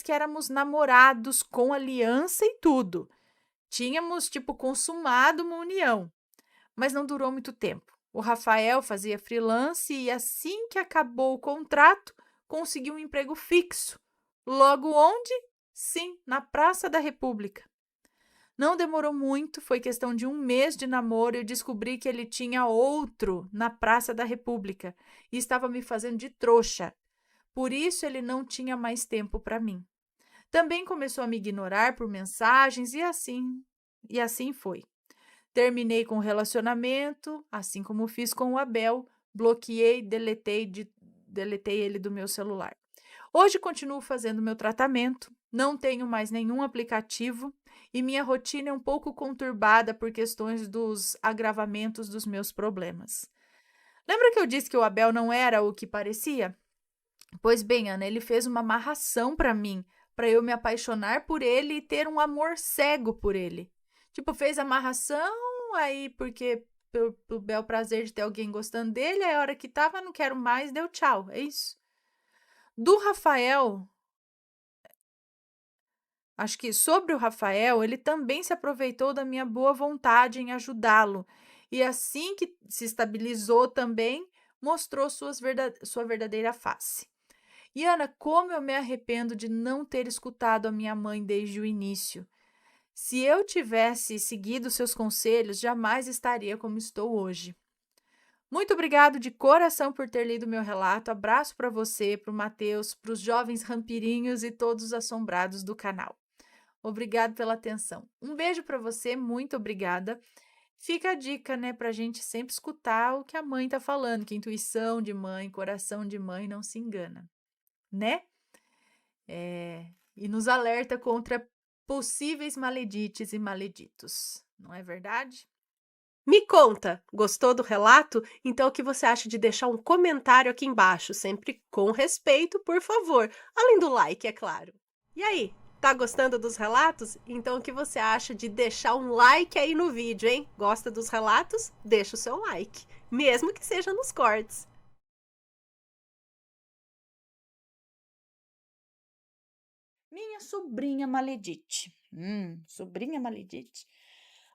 que éramos namorados com aliança e tudo. Tínhamos, tipo, consumado uma união, mas não durou muito tempo. O Rafael fazia freelance e assim que acabou o contrato, conseguiu um emprego fixo. Logo onde? Sim, na Praça da República. Não demorou muito, foi questão de um mês de namoro e eu descobri que ele tinha outro na Praça da República e estava me fazendo de trouxa. Por isso ele não tinha mais tempo para mim. Também começou a me ignorar por mensagens e assim foi. Terminei com o relacionamento, assim como fiz com o Abel, bloqueei, deletei ele do meu celular. Hoje continuo fazendo meu tratamento, não tenho mais nenhum aplicativo e minha rotina é um pouco conturbada por questões dos agravamentos dos meus problemas. Lembra que eu disse que o Abel não era o que parecia? Pois bem, Ana, ele fez uma amarração para mim, para eu me apaixonar por ele e ter um amor cego por ele. Tipo, fez amarração, aí porque pelo bel prazer de ter alguém gostando dele, aí a hora que tava, não quero mais, deu tchau, é isso. Do Rafael, acho que sobre o Rafael, ele também se aproveitou da minha boa vontade em ajudá-lo. E assim que se estabilizou também, mostrou sua verdadeira face. E Ana, como eu me arrependo de não ter escutado a minha mãe desde o início. Se eu tivesse seguido seus conselhos, jamais estaria como estou hoje. Muito obrigado de coração por ter lido meu relato. Abraço para você, para o Matheus, para os jovens rampirinhos e todos os assombrados do canal. Obrigado pela atenção. Um beijo para você, muito obrigada. Fica a dica, né, para a gente sempre escutar o que a mãe tá falando, que intuição de mãe, coração de mãe não se engana, né? E nos alerta contra possíveis maledites e maleditos, não é verdade? Me conta, gostou do relato? Então, o que você acha de deixar um comentário aqui embaixo, sempre com respeito, por favor, além do like, é claro. E aí, tá gostando dos relatos? Então, o que você acha de deixar um like aí no vídeo, hein? Gosta dos relatos? Deixa o seu like, mesmo que seja nos cortes. Minha sobrinha Maledite. Sobrinha Maledite.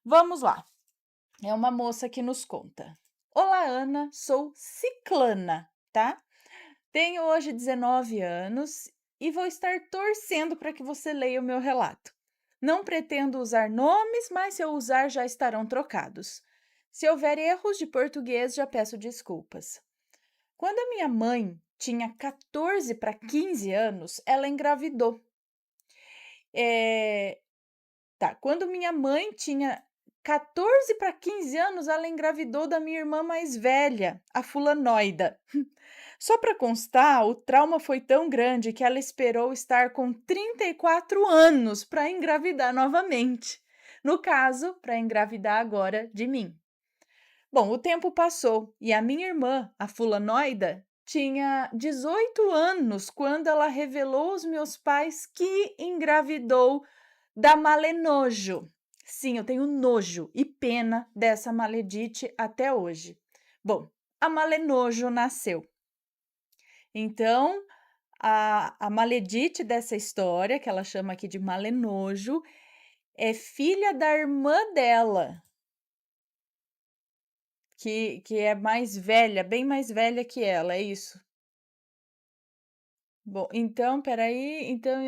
Vamos lá. É uma moça que nos conta. Olá, Ana, sou ciclana, tá? Tenho hoje 19 anos e vou estar torcendo para que você leia o meu relato. Não pretendo usar nomes, mas se eu usar já estarão trocados. Se houver erros de português, já peço desculpas. Quando a minha mãe tinha 14 para 15 anos, ela engravidou. Quando minha mãe tinha 14 para 15 anos, ela engravidou da minha irmã mais velha, a fulanoida. Só para constar, o trauma foi tão grande que ela esperou estar com 34 anos para engravidar novamente. No caso, para engravidar agora de mim. Bom, o tempo passou e a minha irmã, a fulanoida, tinha 18 anos quando ela revelou aos meus pais que engravidou da Malenojo. Sim, eu tenho nojo e pena dessa maledite até hoje. Bom, a Malenojo nasceu. Então, a maledite dessa história, que ela chama aqui de Malenojo, é filha da irmã dela, que é mais velha, bem mais velha que ela, é isso? Bom, então, peraí, então,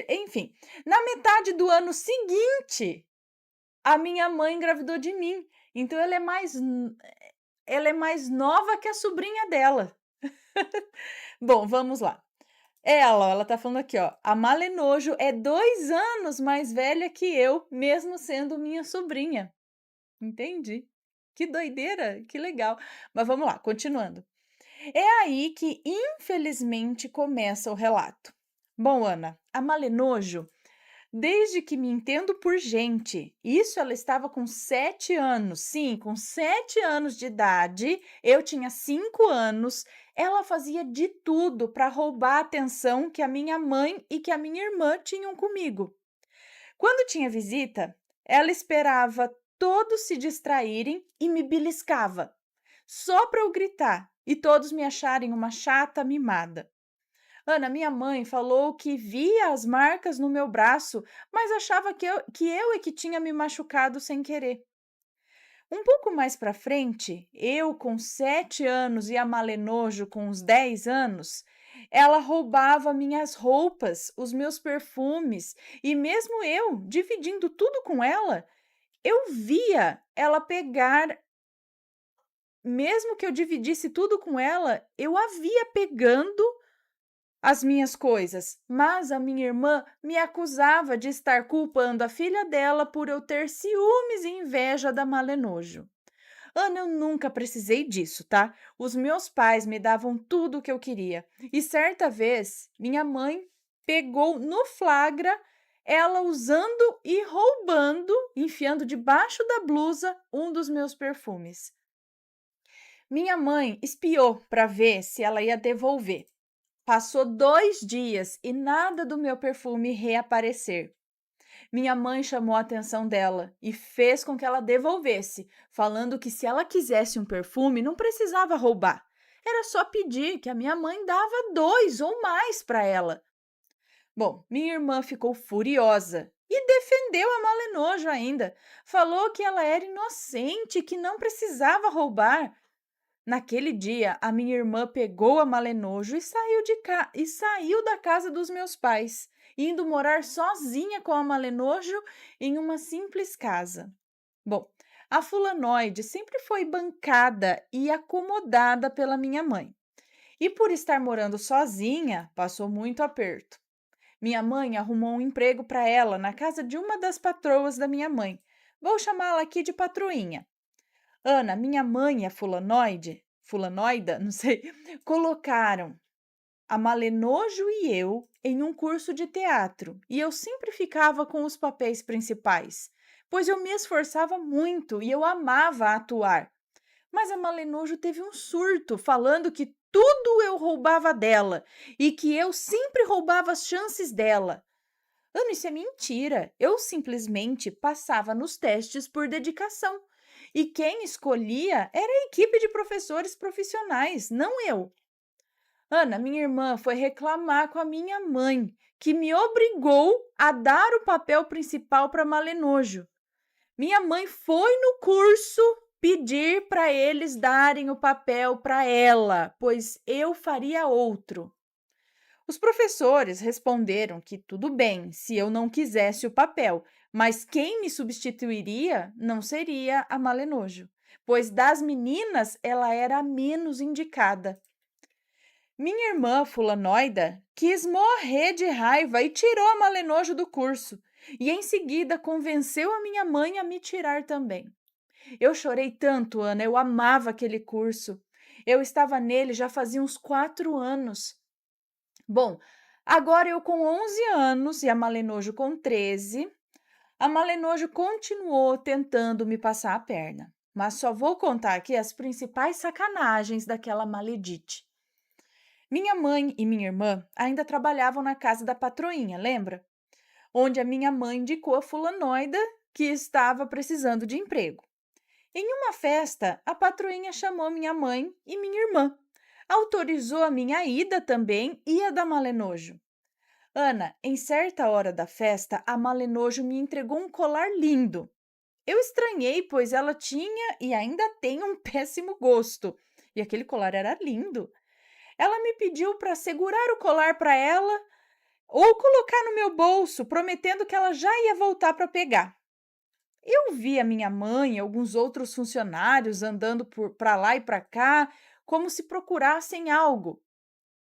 enfim, na metade do ano seguinte, a minha mãe engravidou de mim, então ela é mais nova que a sobrinha dela. Bom, vamos lá. Ela tá falando aqui, ó, a Malenojo é 2 anos mais velha que eu, mesmo sendo minha sobrinha. Entendi. Que doideira, que legal. Mas vamos lá, continuando. É aí que, infelizmente, começa o relato. Bom, Ana, a Malenojo, desde que me entendo por gente, isso ela estava com 7 anos. Sim, com 7 anos de idade, eu tinha 5 anos, ela fazia de tudo para roubar a atenção que a minha mãe e que a minha irmã tinham comigo. Quando tinha visita, ela esperava todos se distraírem e me beliscava, só para eu gritar e todos me acharem uma chata mimada. Ana, minha mãe falou que via as marcas no meu braço, mas achava que eu é que tinha me machucado sem querer. Um pouco mais para frente, eu com 7 anos e a Malenojo com uns 10 anos, ela roubava minhas roupas, os meus perfumes, e mesmo eu, dividindo tudo com ela, eu via ela pegar, mesmo que eu dividisse tudo com ela, eu a via pegando as minhas coisas, mas a minha irmã me acusava de estar culpando a filha dela por eu ter ciúmes e inveja da Malenojo. Ana, eu nunca precisei disso, tá? Os meus pais me davam tudo o que eu queria. E certa vez, minha mãe pegou no flagra ela usando e roubando, enfiando debaixo da blusa um dos meus perfumes. Minha mãe espiou para ver se ela ia devolver. Passou 2 dias e nada do meu perfume reaparecer. Minha mãe chamou a atenção dela e fez com que ela devolvesse, falando que se ela quisesse um perfume, não precisava roubar. Era só pedir, que a minha mãe dava 2 ou mais para ela. Bom, minha irmã ficou furiosa e defendeu a Malenojo ainda. Falou que ela era inocente, que não precisava roubar. Naquele dia, a minha irmã pegou a Malenojo e saiu da casa dos meus pais, indo morar sozinha com a Malenojo em uma simples casa. Bom, a fulanoide sempre foi bancada e acomodada pela minha mãe. E por estar morando sozinha, passou muito aperto. Minha mãe arrumou um emprego para ela na casa de uma das patroas da minha mãe. Vou chamá-la aqui de patroinha. Ana, minha mãe e a fulanoida, não sei, colocaram a Malenojo e eu em um curso de teatro e eu sempre ficava com os papéis principais. pois eu me esforçava muito e eu amava atuar. Mas a Malenojo teve um surto, falando que tudo eu roubava dela e que eu sempre roubava as chances dela. Ana, isso é mentira. Eu simplesmente passava nos testes por dedicação. E quem escolhia era a equipe de professores profissionais, não eu. Ana, minha irmã foi reclamar com a minha mãe, que me obrigou a dar o papel principal para Malenojo. Minha mãe foi no curso pedir para eles darem o papel para ela, pois eu faria outro. Os professores responderam que tudo bem se eu não quisesse o papel, mas quem me substituiria não seria a Malenojo, pois das meninas ela era a menos indicada. Minha irmã fulanoida quis morrer de raiva e tirou a Malenojo do curso, e em seguida convenceu a minha mãe a me tirar também. Eu chorei tanto, Ana, eu amava aquele curso. Eu estava nele já fazia uns 4 anos. Bom, agora eu com 11 anos e a Malenojo com 13, a Malenojo continuou tentando me passar a perna. Mas só vou contar aqui as principais sacanagens daquela maledite. Minha mãe e minha irmã ainda trabalhavam na casa da patroinha, lembra? Onde a minha mãe indicou a fulanoida que estava precisando de emprego. Em uma festa, a patroinha chamou minha mãe e minha irmã. Autorizou a minha ida também e a da Malenojo. Ana, em certa hora da festa, a Malenojo me entregou um colar lindo. Eu estranhei, pois ela tinha e ainda tem um péssimo gosto. E aquele colar era lindo. Ela me pediu para segurar o colar para ela ou colocar no meu bolso, prometendo que ela já ia voltar para pegar. Eu vi a minha mãe e alguns outros funcionários andando para lá e para cá, como se procurassem algo.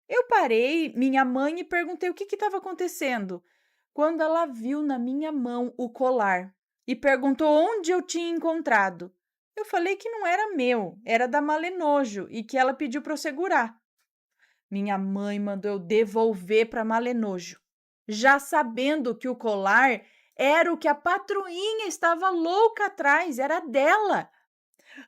Eu parei minha mãe e perguntei o que estava acontecendo, quando ela viu na minha mão o colar e perguntou onde eu tinha encontrado. Eu falei que não era meu, era da Malenojo e que ela pediu para eu segurar. Minha mãe mandou eu devolver para Malenojo, já sabendo que o colar era o que a patroinha estava louca atrás, era dela.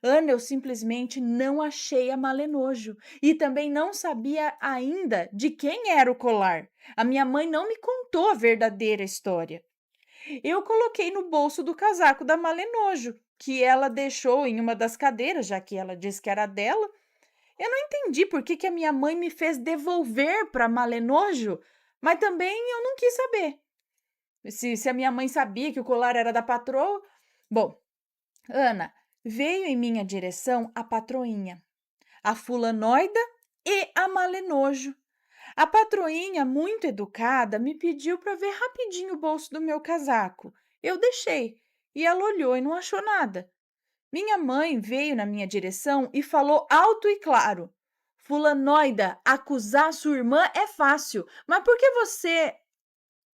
Ana, eu simplesmente não achei a Malenojo e também não sabia ainda de quem era o colar. A minha mãe não me contou a verdadeira história. Eu coloquei no bolso do casaco da Malenojo, que ela deixou em uma das cadeiras, já que ela disse que era dela. Eu não entendi por que a minha mãe me fez devolver para Malenojo, mas também eu não quis saber. Se a minha mãe sabia que o colar era da patroa. Bom, Ana, veio em minha direção a patroinha, a fulanoida e a Malenojo. A patroinha, muito educada, me pediu para ver rapidinho o bolso do meu casaco. Eu deixei e ela olhou e não achou nada. Minha mãe veio na minha direção e falou alto e claro: Fulanoida, acusar sua irmã é fácil, mas por que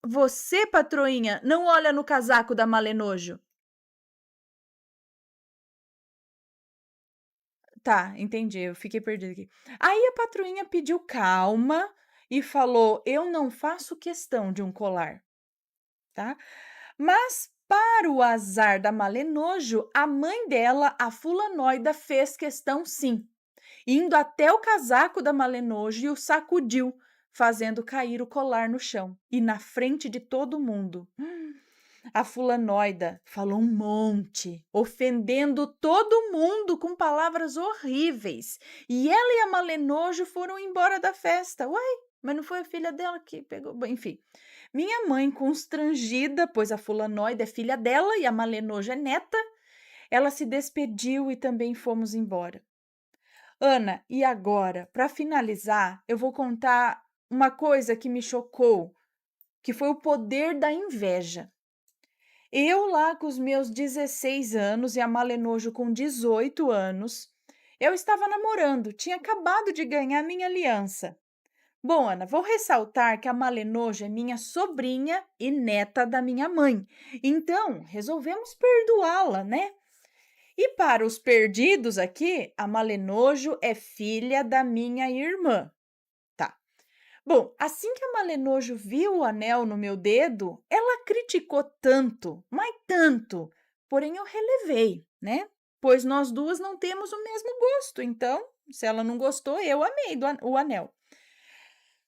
você, patroinha, não olha no casaco da Malenojo? Tá, entendi, eu fiquei perdida aqui. Aí a patroinha pediu calma e falou: Eu não faço questão de um colar, tá? Mas, para o azar da Malenojo, a mãe dela, a fulanoida, fez questão sim, indo até o casaco da Malenojo e o sacudiu, fazendo cair o colar no chão e na frente de todo mundo. A fulanoida falou um monte, ofendendo todo mundo com palavras horríveis. E ela e a Malenojo foram embora da festa. Uai, mas não foi a filha dela que pegou. Bom, enfim, minha mãe, constrangida, pois a fulanoide é filha dela e a Malenojo é neta, ela se despediu e também fomos embora. Ana, e agora, para finalizar, eu vou contar uma coisa que me chocou, que foi o poder da inveja. Eu lá com os meus 16 anos e a Malenojo com 18 anos, eu estava namorando, tinha acabado de ganhar minha aliança. Bom, Ana, vou ressaltar que a Malenojo é minha sobrinha e neta da minha mãe. Então, resolvemos perdoá-la, né? E para os perdidos aqui, a Malenojo é filha da minha irmã. Tá. Bom, assim que a Malenojo viu o anel no meu dedo, ela criticou tanto, mas tanto, porém eu relevei, né? Pois nós duas não temos o mesmo gosto, então, se ela não gostou, eu amei o anel.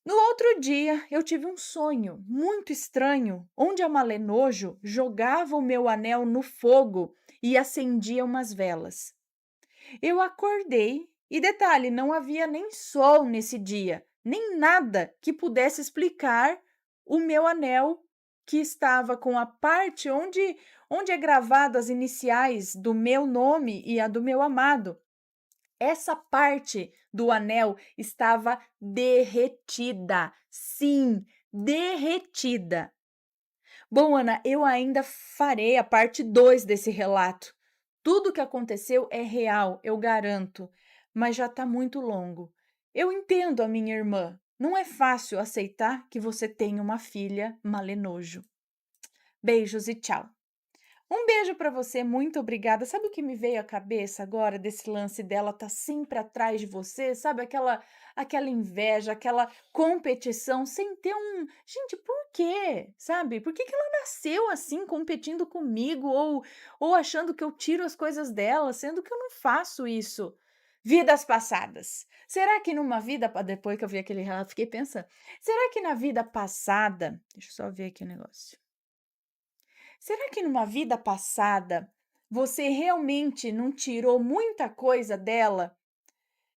No outro dia, eu tive um sonho muito estranho, onde a Malenojo jogava o meu anel no fogo e acendia umas velas. Eu acordei e, detalhe, não havia nem sol nesse dia, nem nada que pudesse explicar o meu anel que estava com a parte onde é gravado as iniciais do meu nome e a do meu amado. Essa parte do anel estava derretida. Sim, derretida. Bom, Ana, eu ainda farei a parte 2 desse relato. Tudo o que aconteceu é real, eu garanto, mas já está muito longo. Eu entendo a minha irmã. Não é fácil aceitar que você tem uma filha malenojo. Beijos e tchau. Um beijo para você, muito obrigada. Sabe o que me veio à cabeça agora desse lance dela tá sempre atrás de você? Sabe aquela inveja, aquela competição sem ter um, gente, por quê? Sabe? Por que que ela nasceu assim competindo comigo ou achando que eu tiro as coisas dela, sendo que eu não faço isso? Vidas passadas. Será que numa vida, depois que eu vi aquele relato, fiquei pensando, será que na vida passada, deixa eu só ver aqui o negócio. Será que numa vida passada você realmente não tirou muita coisa dela?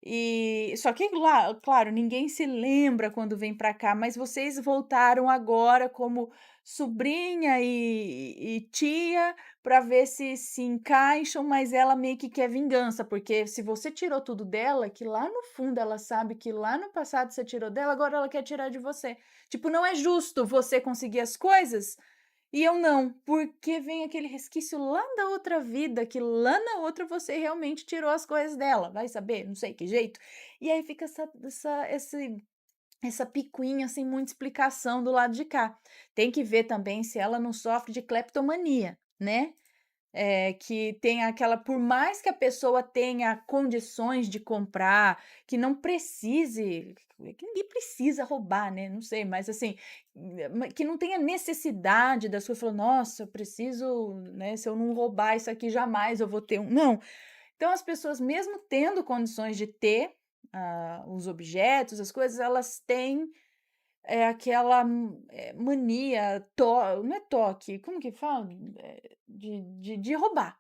E só que lá, claro, ninguém se lembra quando vem para cá, mas vocês voltaram agora como sobrinha e tia para ver se encaixam, mas ela meio que quer vingança, porque se você tirou tudo dela, que lá no fundo ela sabe que lá no passado você tirou dela, agora ela quer tirar de você. Tipo, não é justo você conseguir as coisas e eu não, porque vem aquele resquício lá da outra vida, que lá na outra você realmente tirou as coisas dela, vai saber, não sei que jeito. E aí fica essa picuinha sem muita explicação do lado de cá. Tem que ver também se ela não sofre de cleptomania, né? Que tem aquela, por mais que a pessoa tenha condições de comprar, que não precise, que ninguém precisa roubar, né? Não sei, mas assim, que não tenha necessidade das coisas, falou, nossa, eu preciso, né? Se eu não roubar isso aqui, jamais eu vou ter um. Não. Então, as pessoas, mesmo tendo condições de ter os objetos, as coisas, elas têm aquela mania, não é toque, como que fala? De roubar.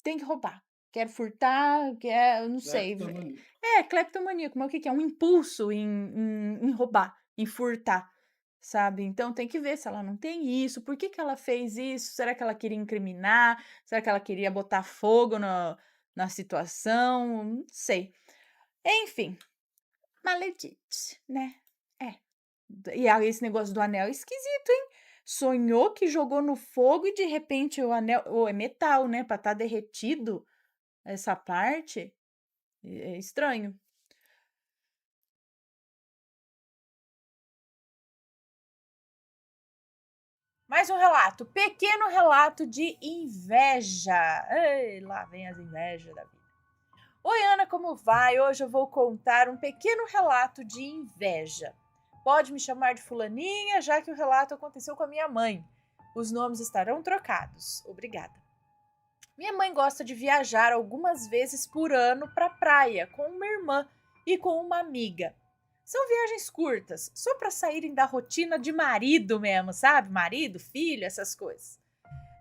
Tem que roubar. Quer furtar, quer, não sei. Cleptomania. Cleptomania, como é o que que é? Um impulso em roubar, em furtar, sabe? Então tem que ver se ela não tem isso, por que que ela fez isso? Será que ela queria incriminar? Será que ela queria botar fogo na situação? Não sei. Enfim, maledite, né? É. E aí esse negócio do anel é esquisito, hein? Sonhou que jogou no fogo e de repente o anel, ou é metal, né? Pra estar derretido essa parte, é estranho. Mais um relato, pequeno relato de inveja. Ei, lá vem as invejas da vida. Oi, Ana, como vai? Hoje eu vou contar um pequeno relato de inveja. Pode me chamar de fulaninha, já que o relato aconteceu com a minha mãe. Os nomes estarão trocados. Obrigada. Minha mãe gosta de viajar algumas vezes por ano para a praia com uma irmã e com uma amiga. São viagens curtas, só para saírem da rotina de marido mesmo, sabe? Marido, filho, essas coisas.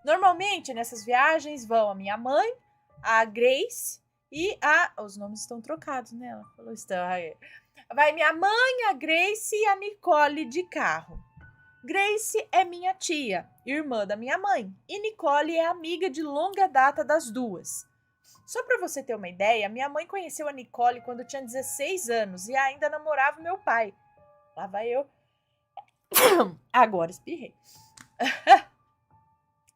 Normalmente nessas viagens vão a minha mãe, a Grace e a. Os nomes estão trocados, né? Ela falou estão. Vai minha mãe, a Grace e a Nicole de carro. Grace é minha tia, irmã da minha mãe, e Nicole é amiga de longa data das duas. Só para você ter uma ideia, minha mãe conheceu a Nicole quando tinha 16 anos e ainda namorava meu pai. Lá vai eu. Agora espirrei.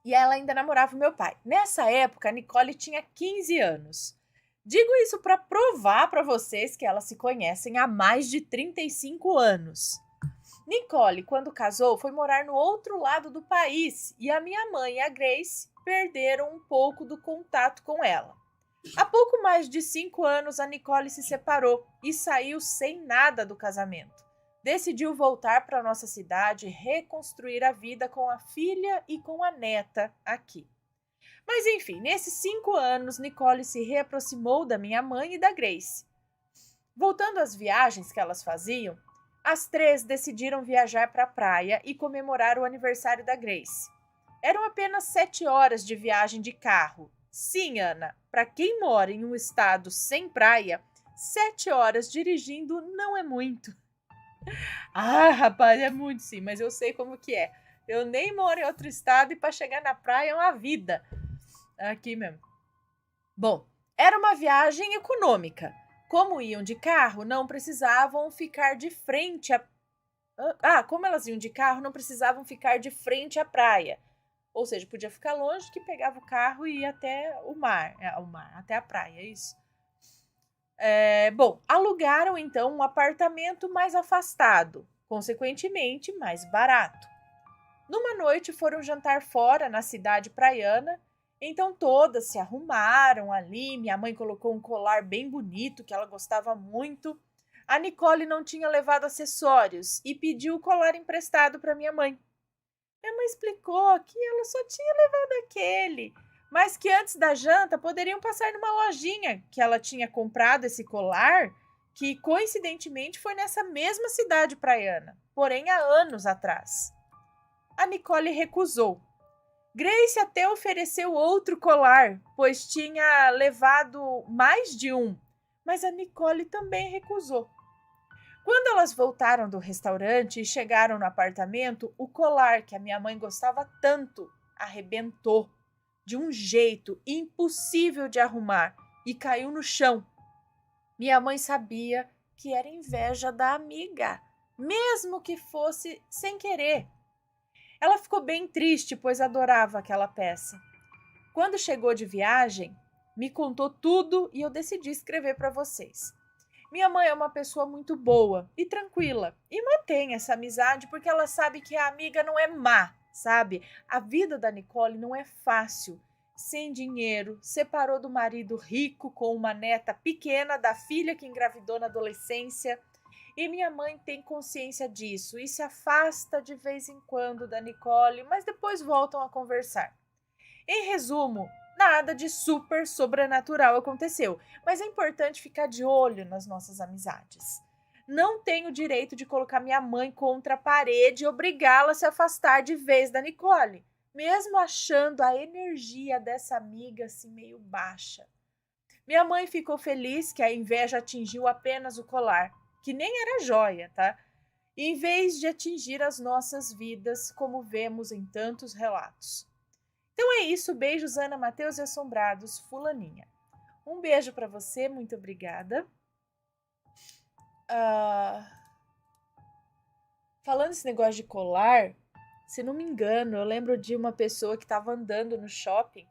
E ela ainda namorava meu pai. Nessa época, a Nicole tinha 15 anos. Digo isso para provar para vocês que elas se conhecem há mais de 35 anos. Nicole, quando casou, foi morar no outro lado do país e a minha mãe e a Grace perderam um pouco do contato com ela. Há pouco mais de 5 anos, a Nicole se separou e saiu sem nada do casamento. Decidiu voltar para nossa cidade e reconstruir a vida com a filha e com a neta aqui. Mas enfim, nesses 5 anos, Nicole se reaproximou da minha mãe e da Grace. Voltando às viagens que elas faziam, as 3 decidiram viajar para a praia e comemorar o aniversário da Grace. Eram apenas 7 horas de viagem de carro. Sim, Ana, para quem mora em um estado sem praia, 7 horas dirigindo não é muito. Ah, rapaz, é muito sim, mas eu sei como que é. Eu nem moro em outro estado e para chegar na praia é uma vida. Aqui mesmo. Bom, era uma viagem econômica. Como iam de carro, não precisavam ficar de frente como elas iam de carro, não precisavam ficar de frente à praia. Ou seja, podia ficar longe que pegava o carro e ia até o mar, até a praia, é isso. Bom, alugaram então um apartamento mais afastado, consequentemente mais barato. Numa noite foram jantar fora na cidade praiana, então todas se arrumaram ali, minha mãe colocou um colar bem bonito que ela gostava muito. A Nicole não tinha levado acessórios e pediu o colar emprestado para minha mãe. Minha mãe explicou que ela só tinha levado aquele, mas que antes da janta poderiam passar numa lojinha que ela tinha comprado esse colar, que coincidentemente foi nessa mesma cidade praiana, porém há anos atrás. A Nicole recusou. Grace até ofereceu outro colar, pois tinha levado mais de um, mas a Nicole também recusou. Quando elas voltaram do restaurante e chegaram no apartamento, o colar que a minha mãe gostava tanto arrebentou de um jeito impossível de arrumar e caiu no chão. Minha mãe sabia que era inveja da amiga, mesmo que fosse sem querer. Ela ficou bem triste, pois adorava aquela peça. Quando chegou de viagem, me contou tudo e eu decidi escrever para vocês. Minha mãe é uma pessoa muito boa e tranquila e mantém essa amizade porque ela sabe que a amiga não é má, sabe? A vida da Nicole não é fácil. Sem dinheiro, separou do marido rico com uma neta pequena da filha que engravidou na adolescência. E minha mãe tem consciência disso e se afasta de vez em quando da Nicole, mas depois voltam a conversar. Em resumo, nada de super sobrenatural aconteceu, mas é importante ficar de olho nas nossas amizades. Não tenho o direito de colocar minha mãe contra a parede e obrigá-la a se afastar de vez da Nicole, mesmo achando a energia dessa amiga assim meio baixa. Minha mãe ficou feliz que a inveja atingiu apenas o colar, que nem era joia, tá? Em vez de atingir as nossas vidas, como vemos em tantos relatos. Então é isso, beijos Ana, Matheus e Assombrados, fulaninha. Um beijo para você, muito obrigada. Falando esse negócio de colar, se não me engano, eu lembro de uma pessoa que estava andando no shopping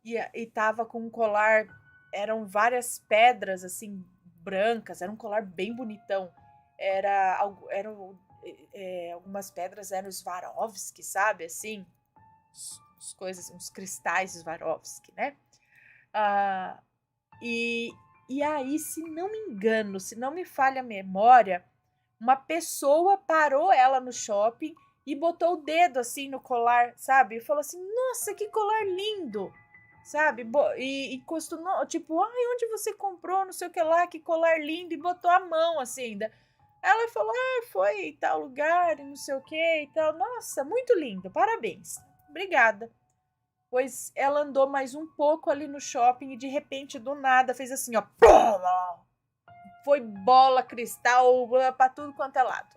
e estava com um colar, eram várias pedras assim, brancas, era um colar bem bonitão. Algumas pedras eram Swarovski, sabe, assim, uns cristais Swarovski, né? E aí, se não me engano, se não me falha a memória, uma pessoa parou ela no shopping e botou o dedo assim no colar, sabe? E falou assim, nossa, que colar lindo! Sabe, e costumou, tipo, onde você comprou, não sei o que lá, que colar lindo, e botou a mão assim ainda. Ela falou, foi em tal lugar, não sei o que e tal. Nossa, muito lindo, parabéns, obrigada. Pois ela andou mais um pouco ali no shopping e de repente, do nada, fez assim, ó, pum! Foi bola, cristal, pra tudo quanto é lado.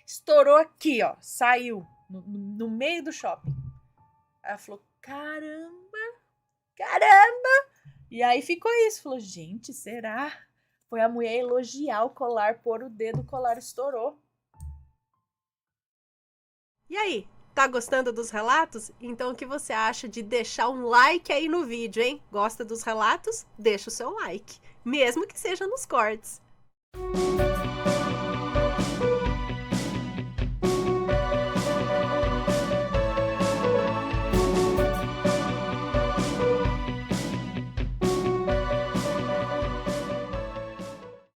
Estourou aqui, ó, saiu no meio do shopping. Ela falou, caramba! E aí ficou isso, falou, gente, será? Foi a mulher elogiar o colar, pôr o dedo, o colar estourou. E aí, tá gostando dos relatos? Então o que você acha de deixar um like aí no vídeo, hein? Gosta dos relatos? Deixa o seu like, mesmo que seja nos cortes.